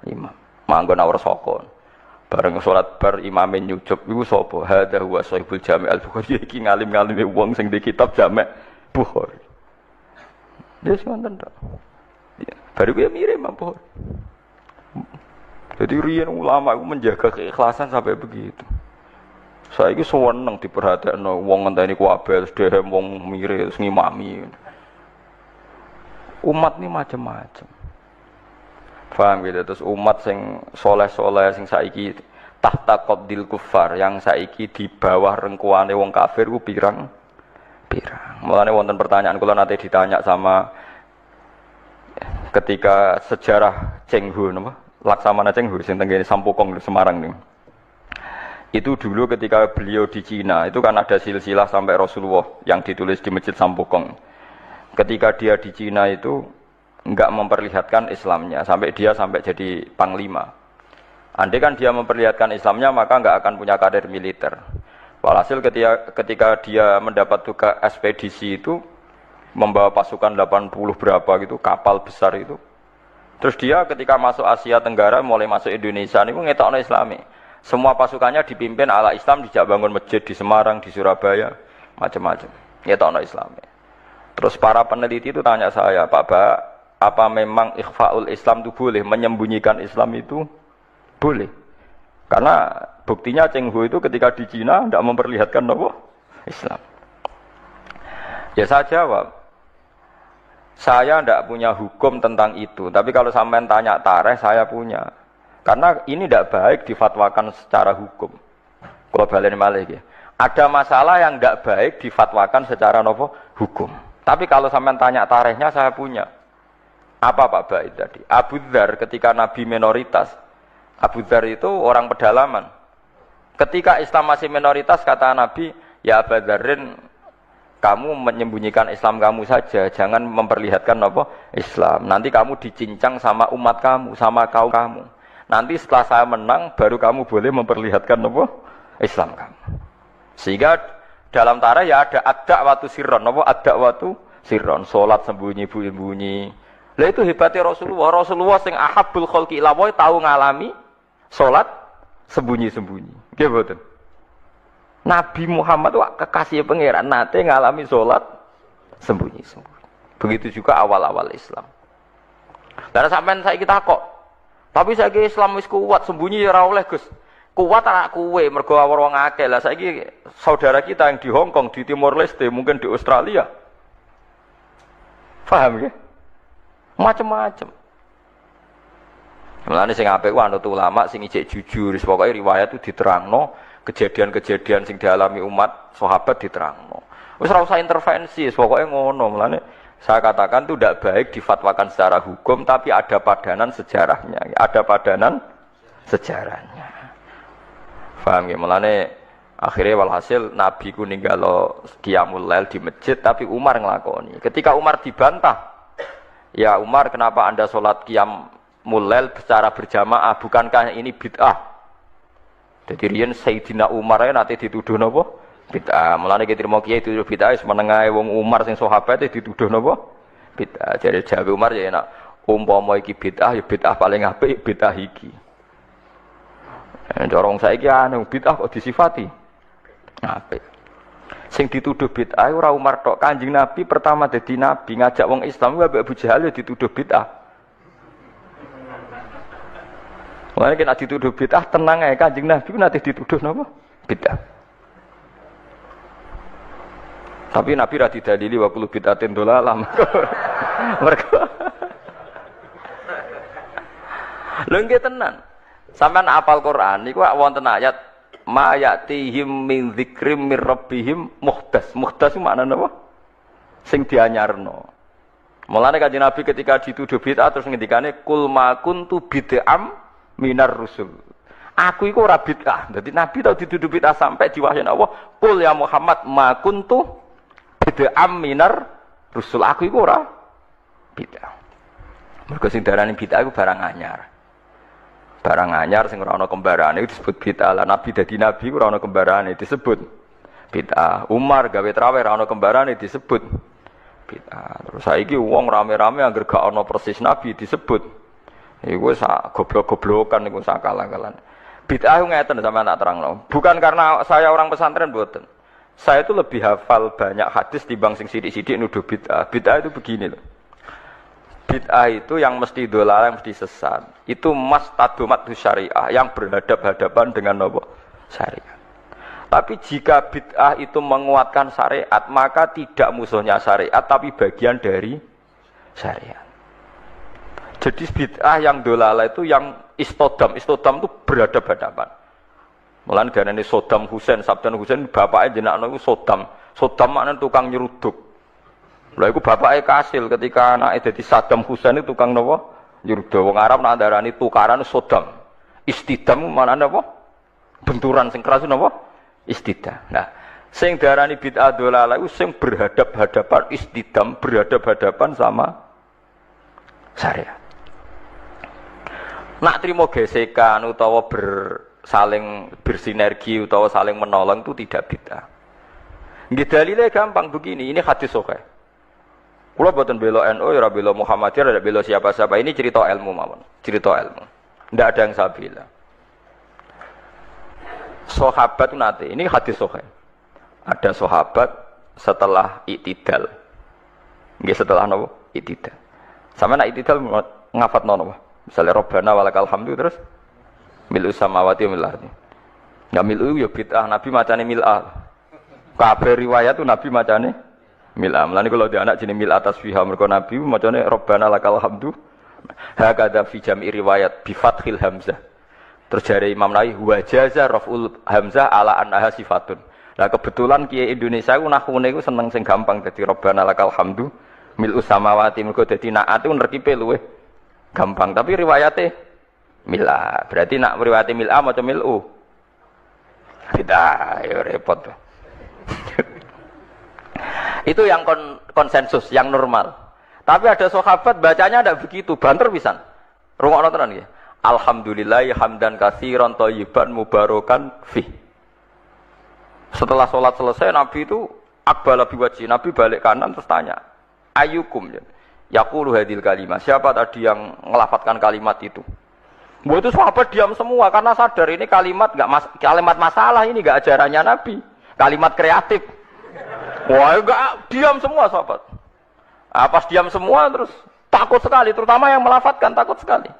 Imam. Manggon awar saka. Bareng salat bar imamin nyucup iku sapa? Hadza huwa Sahibul Jami' Al-Bukhari iki ngalim-ngalime wong sing di kitab Jami' Bukhari. Dia ngoten tok. Baru gue mirip Imam Bukhari. Jadi riyen ulama itu menjaga keikhlasan sampai begitu. Saya itu seneng diperhatikno wong ngenteni kuwabe terus dhewe wong mirip terus ngimami. Umat ini macam-macam. Paham gitu? Terus umat sing soleh-soleh sing saiki tahta qabdil kufar yang saiki di bawah rengkuane wong kafir ku pirang. Mulane wonten pertanyaan kula nate ditanya sama ketika sejarah Chenghu napa? Laksamana Chenghu sing tenggene Sampokong di Semarang nih. Itu dulu ketika beliau di Cina, itu kan ada silsilah sampai Rasulullah yang ditulis di Masjid Sampokong. Ketika dia di Cina itu enggak memperlihatkan Islamnya sampai jadi panglima. Andai kan dia memperlihatkan Islamnya maka enggak akan punya karir militer. Walhasil ketika dia mendapat tugas ekspedisi itu membawa pasukan 80 berapa gitu kapal besar itu. Terus dia ketika masuk Asia Tenggara mulai masuk Indonesia niku ngetokno Islami. Semua pasukannya dipimpin ala Islam, dijak bangun masjid di Semarang, di Surabaya, macam-macam. Ngetokno Islami. Terus para peneliti itu tanya saya, Pak Ba, apa memang ikhfaul Islam itu boleh, menyembunyikan Islam itu boleh? Karena buktinya Chenghu itu ketika di Cina tidak memperlihatkan apa? Islam. Ya saya jawab, saya tidak punya hukum tentang itu, tapi kalau sampean tanya tarikh saya punya. Karena ini tidak baik difatwakan secara hukum. Kalau balen malih ya. Ada masalah yang tidak baik difatwakan secara nopo hukum. Tapi kalau sampean tanya tarikhnya saya punya. Apa Pak Baik tadi? Abu Dzar ketika Nabi minoritas. Abu Dzar itu orang pedalaman. Ketika Islam masih minoritas kata Nabi, ya Abu Dzarrin, kamu menyembunyikan Islam kamu saja, jangan memperlihatkan apa Islam. Nanti kamu dicincang sama umat kamu, sama kaum kamu. Nanti setelah saya menang, baru kamu boleh memperlihatkan apa Islam kamu. Sehingga dalam tarikh ya ada ad-da'watu sirron, apa ad-da'watu sirron, salat sembunyi-sembunyi. Lah itu hebatnya Rasulullah. Rasulullah sing ahabbul khalqi ila wa tahu ngalami salat sembunyi-sembunyi. Nggih mboten? Nabi Muhammad wak kekasih pangeran nate ngalami sholat sembunyi-sembunyi. Begitu juga awal-awal Islam. Dan sampean saiki takok. Tapi saiki Islam wis kuat, sembunyi ora oleh, Gus. Kuat anak kuwe mergo wong akeh. Lah saiki saudara kita yang di Hong Kong, di Timor Leste, mungkin di Australia. Paham ya? Macam-macam. Mulane sing apik ku anut ulama sing ijek jujur, pokoke riwayat itu diterangno. Kejadian-kejadian sing dialami umat sahabat diterangno. Wis ora usah intervensi, pokoke ngono. Mulane saya katakan itu tidak baik difatwakan secara hukum, tapi ada padanan sejarahnya. Ada padanan sejarahnya. Paham ya? Mulane akhirnya walhasil Nabi ku ninggalo qiyamul lail di masjid, tapi Umar nglakoni. Ketika Umar dibantah, ya Umar kenapa Anda sholat qiyamul lail secara berjamaah? Bukankah ini bid'ah? Jadi riyen Sayyidina Umar ae nate dituduh napa? Bid'ah. Mulane kita mau kiai dituduh bid'ah wis menengae wong Umar sing sahabat dituduh napa? Bid'ah. Jadi jago Umar ya enak. Umpama iki bid'ah ya bid'ah paling apik bid'ah iki. Corong saiki anu bid'ah kok disifati apik. Sing dituduh bid'ah ora Umar tok, Kanjeng Nabi pertama dadi nabi ngajak wong Islam wae Abu Jahal dituduh bid'ah. Mulane kena dituduh bid'ah tenang ae Kanjeng Nabi ku nate dituduh napa? Bid'ah. Tapi Nabi ra didalili wa kullu bid'atin dolalah. Mergo lho nggih tenan. Sampeyan apal Quran niku wonten ayat ma ya'tihim min dzikrim mir rabbihim muhdas. Muhdas ku maknane apa? Sing dianyarno. Mulane Kanjeng Nabi ketika dituduh bid'ah terus ngendikane kul ma kuntu bid'am minar rusul. Aku iku ora bid'ah. Dadi Nabi tau dituduh bid'ah sampai diwahyani Allah, "Qul ya Muhammad ma kuntu bid'am minar rusul." Aku iku ora bid'ah. Mergo sing darani bid'ah iku barang anyar. Barang anyar sing ora ana kembarane disebut bid'ah. Lah nabi dadi nabi ora ana kembarane disebut bid'ah. Umar gawe traweh ora ana kembarane disebut bid'ah. Terus saiki wong rame-rame anggere gak ana persis nabi disebut iku sak goblok-goblokan iku sak kalah-kalahan. Bid'ah ngeten sampeyan tak terangno. Bukan karena saya orang pesantren mboten. Saya itu lebih hafal banyak hadis timbang sing sithik-sithik nuduh bid'ah. Bid'ah itu begini loh. Bid'ah itu yang mesti dolal, yang mesti sesat. Itu mastadomat syariah yang berhadap-hadapan dengan apa? Syariah. Tapi jika bid'ah itu menguatkan syariat, maka tidak musuhnya syariat, tapi bagian dari syariat. Jadi bid'ah yang dolala itu yang istodam itu berhadap-hadapan. Mulane darane Saddam Hussein, Saddam Hussein bapake jenakno iku Saddam. Saddam maknane tukang nyeruduk. Lha iku bapake kasil ketika anake dadi Saddam Hussein itu tukang napa? Nyeruduk. Wong Arab nak darani tukaran Saddam. Istidam maknane apa? Benturan sing keras napa? Istidam. Nah, sing darani bid'ah dolalah iku sing berhadap-hadapan istidam, berhadap-hadapan sama syariat. Nak trimo gesekan utawa saling bersinergi utawa saling menolong itu tidak bid'ah. Nggih dalile gampang begini, ini hadis sahih. Kula boten bela NU, ora bela Muhammadiyah, ora bela siapa-siapa. Ini cerita ilmu mawon, cerita ilmu. Ndak ada yang saya bela. Sahabat nate, ini hadis sahih. Ada sahabat setelah i'tidal. Nggih setelah napa? I'tidal. Sama nak i'tidal ngafatno napa? Misalnya Rabbana walakal hamdu terus mil'u samawati wa mil'ul ardi. Enggak mil'u ya bid'ah, Nabi macane mil'ah. Kabeh riwayat tuh Nabi macane mil'ah. Mulane kalau dia anak jenenge mil'ah tasbihah mergo Nabi macane Rabbana lakal hamdu. Hakadha fi jam'i riwayat bi fathil hamzah. Terus jare Imam Nawawi wa jaza raf'ul hamzah ala annaha sifatun. Lah kebetulan kiai Indonesia ku nahune ku seneng sing gampang dadi Rabbana lakal hamdu mil'u samawati mergo dadi naat ku nerkipe luweh gampang, tapi riwayatnya mil'ah. Berarti nak riwayatnya mil'ah macam mil'u. Tidak, ya repot. Itu yang konsensus, yang normal. Tapi ada sahabat bacanya tidak begitu, banter pisan. Rungokno tenan nggih. Alhamdulillah hamdan katsiran thayyiban mubarakan fi. Setelah sholat selesai Nabi itu aqbala biwajhi, Nabi balik kanan terus tanya, "Ayyukum?" Yaqulu hadil kalimat. Siapa tadi yang ngelafatkan kalimat itu? Buat itu sahabat diam semua karena sadar ini kalimat kalimat masalah, ini enggak ajarannya Nabi. Kalimat kreatif. Wah, enggak diam semua sahabat. Pas diam semua terus takut sekali, terutama yang melafatkan takut sekali.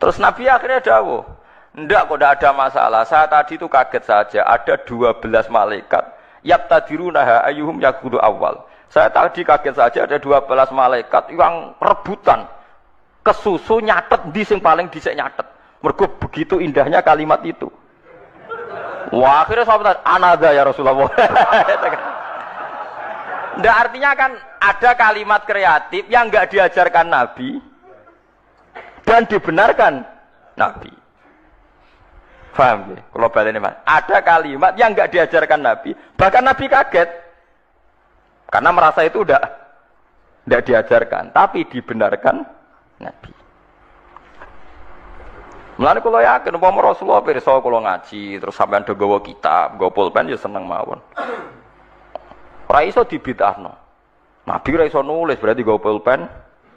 Terus Nabi akhirnya dawuh, "Enggak kok, enggak ada masalah. Saya tadi itu kaget saja, ada 12 malaikat yaqtadiruna ayyuhum yaqudu awal." Saya tadi kaget saja ada 12 malaikat yang rebutan kesusu nyatet di sing paling dhisik nyatet. Mergo begitu indahnya kalimat itu. Wah, akhirnya sahabat anada ya Rasulullah. Ndak artinya kan ada kalimat kreatif yang enggak diajarkan Nabi dan dibenarkan Nabi. Paham ya? Kalau balene Mas, ada kalimat yang enggak diajarkan Nabi, bahkan Nabi kaget. Karena merasa itu tidak diajarkan, tapi dibenarkan Nabi. Mulane kula yakin umpama Rasulullah pirsa kula ngaji terus sampean do gawa kitab, gawa pulpen ya seneng mawon. Ora iso dibid'ahno. Nabi ora iso nulis berarti gawa pulpen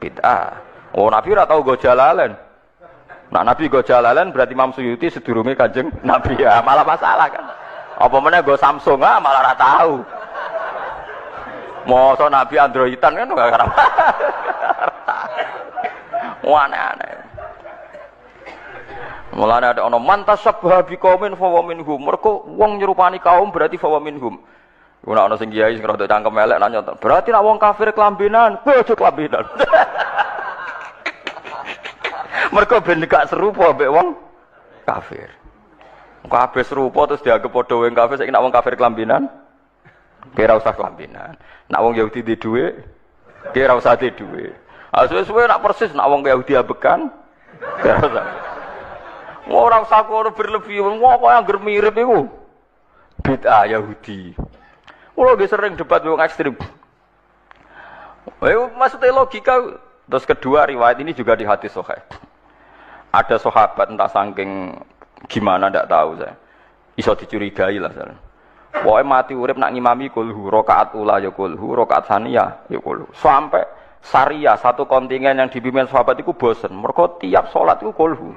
bid'ah. Oh, Nabi ora tau gawa jalalain. Nah, Nabi gawa jalalain berarti Imam Suyuti sedurunge Kanjeng Nabi ya, malah masalah kan. Apa meneh gawa Samsung malah ora tahu. Masa Nabi Androidan kan enggak karep. Aneh-aneh. Mulane ada ono mantas sabha bi qaumin fa wa minhum. Mergo wong nyerupani kaum berarti fa wa minhum. Ora ono sing kiai sing rada cangkem elek nanya, berarti nek wong kafir kelambenan, ojo kelambenan. Mergo ben gak serupa mbek wong kafir. Kabeh serupa terus dianggap padha wong kafir, saiki nek wong kafir kelambenan kira usah kelambenan. Nak wong Yahudi di dhuwit, kira usah di dhuwit. Suwe-suwe nak persis nak wong Yahudi abekan, kira usah. Ora usah kono berlebih, wong kok angger mirip iku. Bid'ah Yahudi. Kulo nggih sering debat wong ekstrem. Maksudnya logika Terus kedua riwayat ini juga di hadis sahih. Ada sahabat entah saking gimana ndak tahu saya. Iso dicurigai lah saya. Pokoke mati urip nak ngimami kulhu, rakaat ula ya kulhu, rakaat saniyah ya kulhu. Sampai Syariah satu kontingen yang dipimpin sahabat itu bosen. Mergo tiap salat iku kulhu.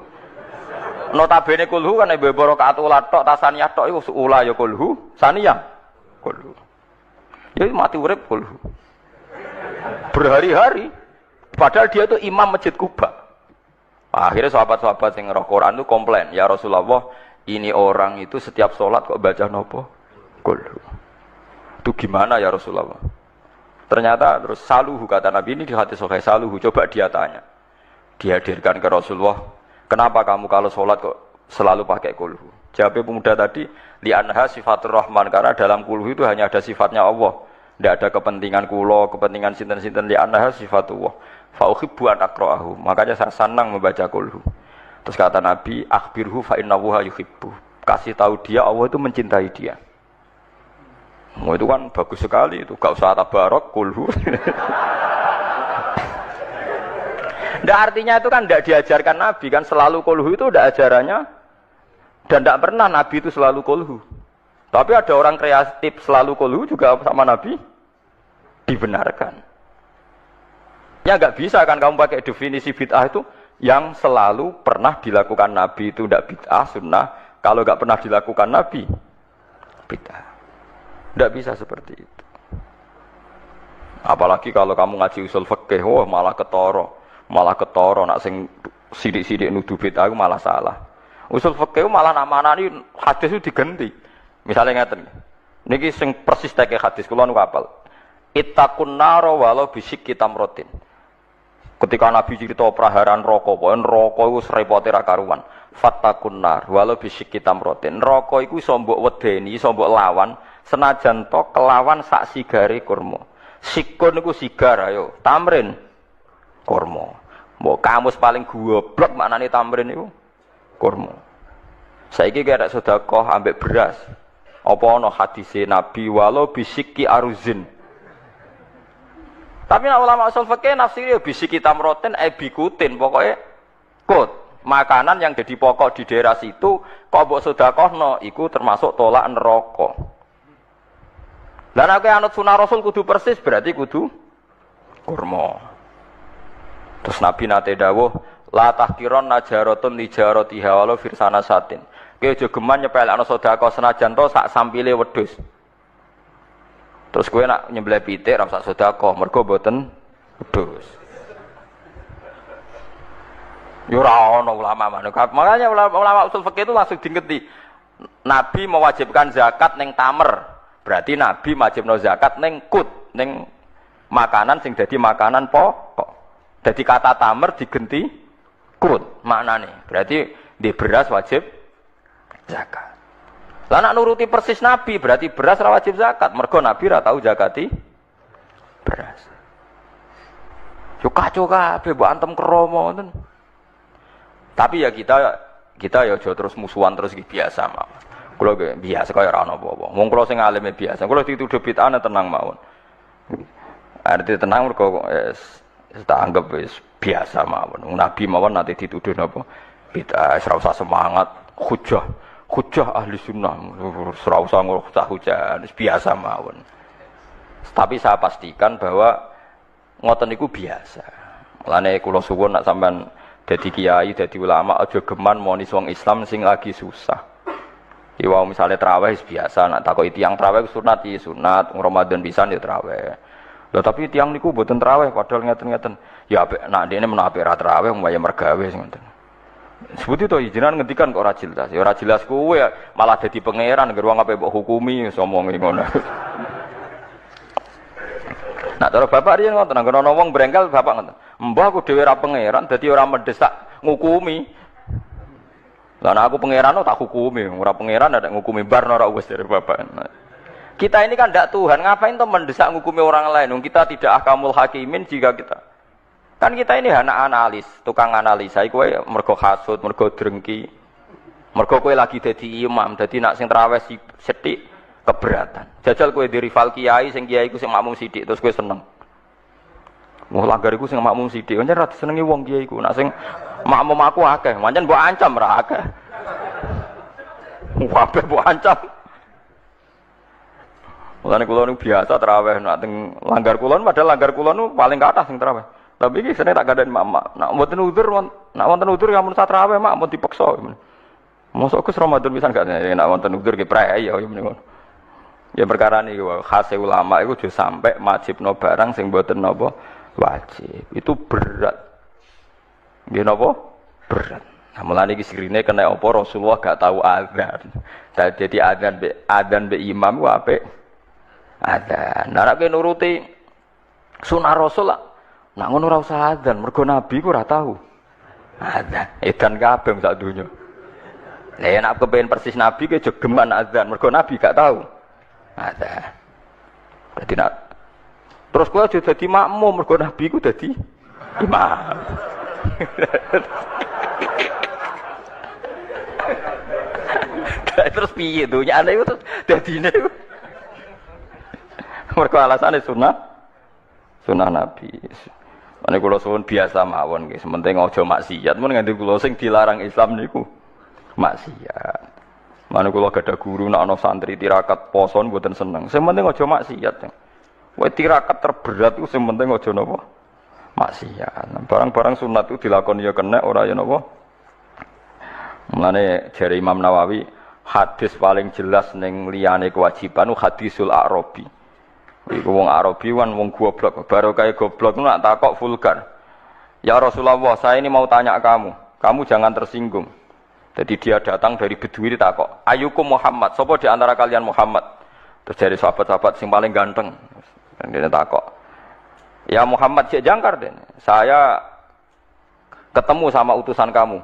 Notabene kulhu kan ibu rakaat ula tok, tasaniyah tok iku ula ya kulhu, saniyah kulhu. Ya mati urip kulhu. Berhari-hari padahal dia itu imam masjid Kuba. Akhirnya sahabat-sahabat yang ngerok Quran itu komplain, ya Rasulullah, ini orang itu setiap sholat kok baca nopo kulhu. Itu gimana ya Rasulullah? Ternyata terus saluhu, kata Nabi ini di hadis sahih, saluhu, coba dia tanya. Dihadirkan ke Rasulullah, kenapa kamu kalau sholat kok selalu pakai kulhu? Jawabnya pemuda tadi, li'anha sifatur rahman, karena dalam kulhu itu hanya ada sifatnya Allah. Tidak ada kepentingan kulo, kepentingan sinten-sinten, li'anha sifatullah. Fa'uhibbu an akra'ahu, makanya saya senang membaca kulhu. Terus kata Nabi, akhbirhu fa'innahuha yuhibbu, kasih tahu dia Allah itu mencintai dia. Oh, itu kan bagus sekali itu, gak usah tabarok kulhu. Ndak artinya itu kan tidak diajarkan Nabi kan, selalu kulhu itu udah ajarannya, dan tidak pernah Nabi itu selalu kulhu. Tapi ada orang kreatif selalu kulhu juga sama Nabi dibenarkan. Ya nggak bisa kan kamu pakai definisi bid'ah itu yang selalu pernah dilakukan Nabi itu tidak bid'ah sunnah, kalau nggak pernah dilakukan Nabi bid'ah. Tidak bisa seperti itu. Apalagi kalau kamu ngaji usul fikih, oh malah ketoro, nak sing sidik-sidik nuduh bid'ah malah salah. Usul fikih malah nama-nama ini hadis itu diganti. Misalnya ngeten. Niki sing persis teke hadis kula nu apal. Ittaqun nar walau bisyikki tamratin. Ketika Nabi cerita praharan neraka, pokoke neraka iku repote ra karuan. Fattaqun nar walau bisyikki tamratin. Neraka iku iso mbok wedeni, iso mbok lawan senajan to kelawan sak sigare kurma. Sikun niku sigar ayo, tamrin kurma. Mbok kamus paling goblok maknane tamrin niku kurma. Saiki kira sedekah ambek beras. Apa ana hadise Nabi walau bisyikki aruzin. Tapi ulama usul fikih nafsiri bisyikki tamroten bikutin, pokoknya kut makanan yang jadi pokok di daerah situ kok mbok sedekahno iku termasuk tolak neraka. Lah nek anut sunah Rasul kudu persis berarti kudu kurma. Terus Nabi nate dawuh la tahkiron najaratun li jaratiha walau firsana satin. Ki aja geman nyepelekno sedekah senajan to sak sampile wedhus. Terus kowe nak nyembelih pitik ra usah sedekah, mergo mboten wedhus. Yo ora ana ulama manuk. Makanya ulama usul fikih itu langsung diingeti. Nabi mewajibkan zakat ning tamer. Berarti Nabi wajibno zakat ning kut, ning makanan sing dadi makanan pokok. Dadi kata tamer digenti kut maknane. Berarti di beras wajib zakat. Lah nak nuruti persis Nabi berarti beras ra wajib zakat. Mergo Nabi ra tau zakati beras. Yo kacau kabeh mbok antem kromo ngoten. Tapi ya kita ya aja terus musuhan terus biasa mawon. Kula biasa kaya ora ana apa-apa. Wong kula sing alime biasa. Kula dituduh bid'ah tenang mawon. Arti tenang mergo tak anggap wis biasa mawon. Nabi mawon nanti dituduh napa? Bid'ah, ora usah semangat, hujah ahli sunnah, ora usah hujah, biasa mawon. Tapi saya pastikan bahwa ngoten niku biasa. Mulane kula suwun nek sampean dadi kiai, dadi ulama aja geman moni wong Islam sing lagi susah. Iwau misalnya traweh biasa, nak takoki tiyang traweh sunat iki sunat, Ramadan pisan ya traweh. Lho tapi tiyang niku mboten traweh padahal ngeten-ngeten. Ya apik nak dene menawa apik ra traweh mbaya mergawe sing ngoten. Sebut itu izinan ngendikan kok ora jelas. Ya ora jelas kowe malah dadi pangeran ngger wong ape mbok hukumi somongi ngono. Nah, cara bapak riyen ngoten, nang ana wong brengkel bapak ngoten. Mbah aku dhewe ra pangeran dadi ora mendesak ngukumi. Lah nek aku pangeran tak hukumi, ora pangeran ada ngukumi barno ora wis dari bapak. Kita ini kan ndak Tuhan, ngapain tuh mendesak ngukumi orang lain? Kita tidak ahkamul hakimin jika kita. Kan kita ini anak analis, tukang analisa. Kowe mergo hasud, mergo drengki. Mergo kowe lagi dadi imam, dadi nak sing traweh sithik keberatan. Jajal kowe di rival kiai sing kiai iku sing makmum sithik terus kowe seneng. Mau langgar iku sing makmum sithik, pancen ra disenengi wong kiai iku. Nek sing makmum aku akeh, pancen mbok ancam ra akeh. Kabeh mbok ancam. Mulane kula niku biasa tarawih nek teng langgar kula padahal langgar kula niku paling kathah sing tarawih. Tapi iki sene tak gandani mak. Nek mboten udzur, nek wonten udzur ya mun tarawih mak mun dipaksa. Mosok Gus Ramadan pisan gak nek wonten udzur ki prei ya ngono. Ya perkara niku khase ulama iku aja sampai majibno barang sing mboten napa wajib. Itu berat. Nggih napa? Berat. Nah, mulane iki sirine kena apa Rasulullah gak tahu azan. Dadi adzan be imam ku apik. Adzan. Nah nek nuruti sunah Rasul lah. Nak ngono ora usah adzan, mergo Nabi ku ora tahu. Adzan. Edan kabeh sak donya. Lah nek kepengin persis Nabi ke jogeman adzan, mergo Nabi gak tahu. Adzan. Dadi nak terus kowe aja dadi makmum mergo Nabi ku dadi imam. Terus piye dunyane iku terus dadine iku. Mergo alasane sunah Nabi. Ane kula suwun biasa mawon nggih, sementing aja maksiat. Men nganti kula sing dilarang Islam niku maksiat. Mane kula gadah guru nek ana santri tirakat poso mboten seneng. Sing penting aja maksiat. Kowe tirakat terberat iku sing penting aja napa maksiat. Barang-barang sunat itu dilakoni ya kena ora ya napa. Mulane jare Imam Nawawi hadis paling jelas ning liyane kewajiban hadisul Arabi. Iku wong Arabi wan wong goblok, baru kayak goblok itu nak takok vulgar. Ya Rasulullah, saya ini mau tanya kamu jangan tersinggung. Jadi dia datang dari Bedui takok, ayukum Muhammad, sapa di antara kalian Muhammad? Terus dari sahabat-sahabat yang paling ganteng, dan dia takok, ya Muhammad cek jangkar den, saya ketemu sama utusan kamu.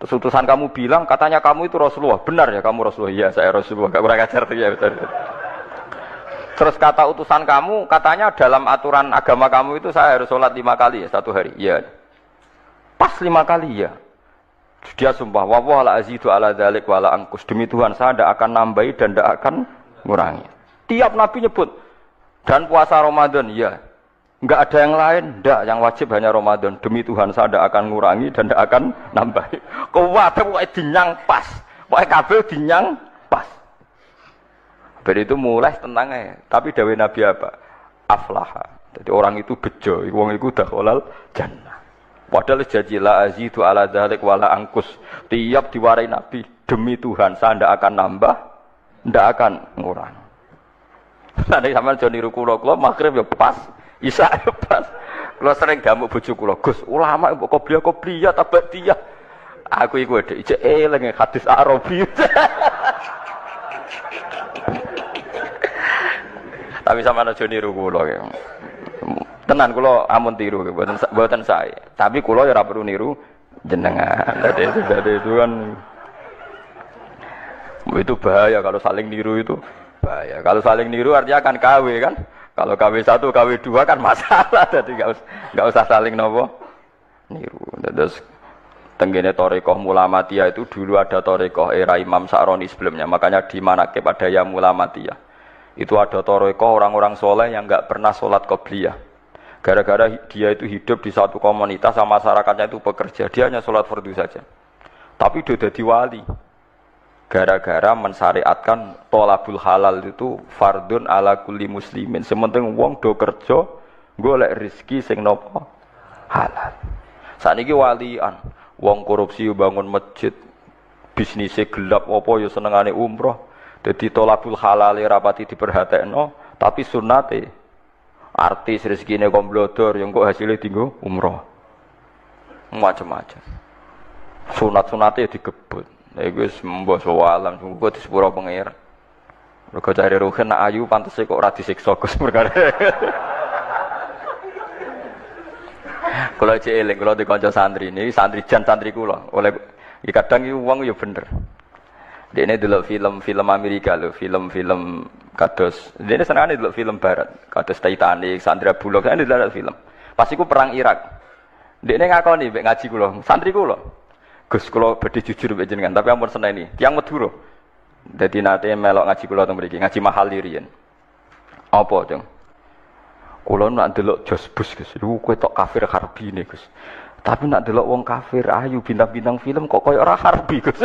Terus utusan kamu bilang katanya kamu itu Rasulullah, benar ya kamu Rasulullah? Iya saya Rasulullah, gak kurang ajar tuh ya betul. Terus kata utusan kamu, katanya dalam aturan agama kamu itu saya harus sholat 5 kali ya satu hari. Iya. Pas 5 kali ya. Dia sumpah, wawah la azidu ala dzalik wa la angkus. Demi Tuhan saya tidak akan nambahi dan tidak akan ngurangi. Tiap Nabi nyebut. Dan puasa Ramadan, ya. Enggak ada yang lain, enggak. Yang wajib hanya Ramadan. Demi Tuhan saya tidak akan ngurangi dan tidak akan nambahi. Kuwate pokoke dinyang pas. Pokoke kabeh dinyang pas. Dari itu mulai tentangnya, tapi dawe Nabi apa? Aflaha. Jadi orang itu bejo, wong itu dakhalal jannah. Padahal janji la azidu ala dzalik wala angkus. Tiap diwarai Nabi, demi Tuhan saya ndak akan nambah, ndak akan ngurang. Nanti sampean aja niru kula magrib ya pas, isya ya pas. Kula sering gamuk bojo kula, Gus, ulama kok qobliyah tabadiyah. Aku iku dhek eling hadis Arabi. Tapi sama aja niru kula ya. Tenan kula amun tiru mboten sae. Tapi kula ya ora perlu niru jenengan. Dadi itu kan itu bahaya kalau saling niru itu. Bahaya. Kalau saling niru artinya akan KW kan. Kalau KW 1, KW 2 kan masalah. Jadi enggak usah saling nopo niru. Terus tenggene Thariqah Mulamatiyah itu dulu ada Thariqah era Imam Sa'roni sebelumnya. Makanya di Manaqib ada ya Mulamatiyah. Itu ada Thariqah orang-orang soleh yang enggak pernah sholat qobliyah. Gara-gara dia itu hidup di satu komunitas sama masyarakatnya itu bekerja, dia hanya sholat fardu saja. Tapi dia jadi wali. Gara-gara mensyariatkan tolabul halal itu fardun ala kulli muslimin. Sementing wong do kerja golek rezeki sing nopo halal. Sakniki walian, wong korupsi bangun masjid, bisnisnya gelap apa ya senengane umroh. Jadi tolabul halal rapati diperhatekno, tapi sunnate artis rezekine komblodor yang kok hasilnya tinggal umroh. Macam-macam. Sunat-sunate digebut. Iku wis mbok sawalan sungguh di sepuro pengira. Mergo cari ruhen nak ayu pantese kok ora disiksa Gus perkara. Kula cek eling kula di kanca santri niki santri jan santri kula. Oleh kadang iki wong ya bener. Dene delok film-film Amerika lho, film-film kados. Dene senengane delok film barat, kados Titanic, Sandra Bullock, dene delok film. Pas iku perang Irak. Dene ngakoni mek ngaji kula, santri kula. Gus kula badhe jujur mek jenengan, tapi ampun seneni. Tiyang Madura. Dadi nate melok ngaji kula teng mriki, ngaji mahal riyen. Apa, Cung? Kulo nak delok Jos Bus Gus, lu kowe tok kafir harbi nih Gus. Tapi nak delok wong kafir ayu bintang-bintang film kok koyo ora harbi Gus.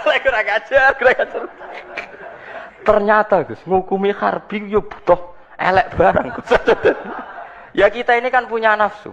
Lek ora ngajar. Ternyata Gus, ngukumi harbi yo butuh elek barang Gus. Ya kita ini kan punya nafsu.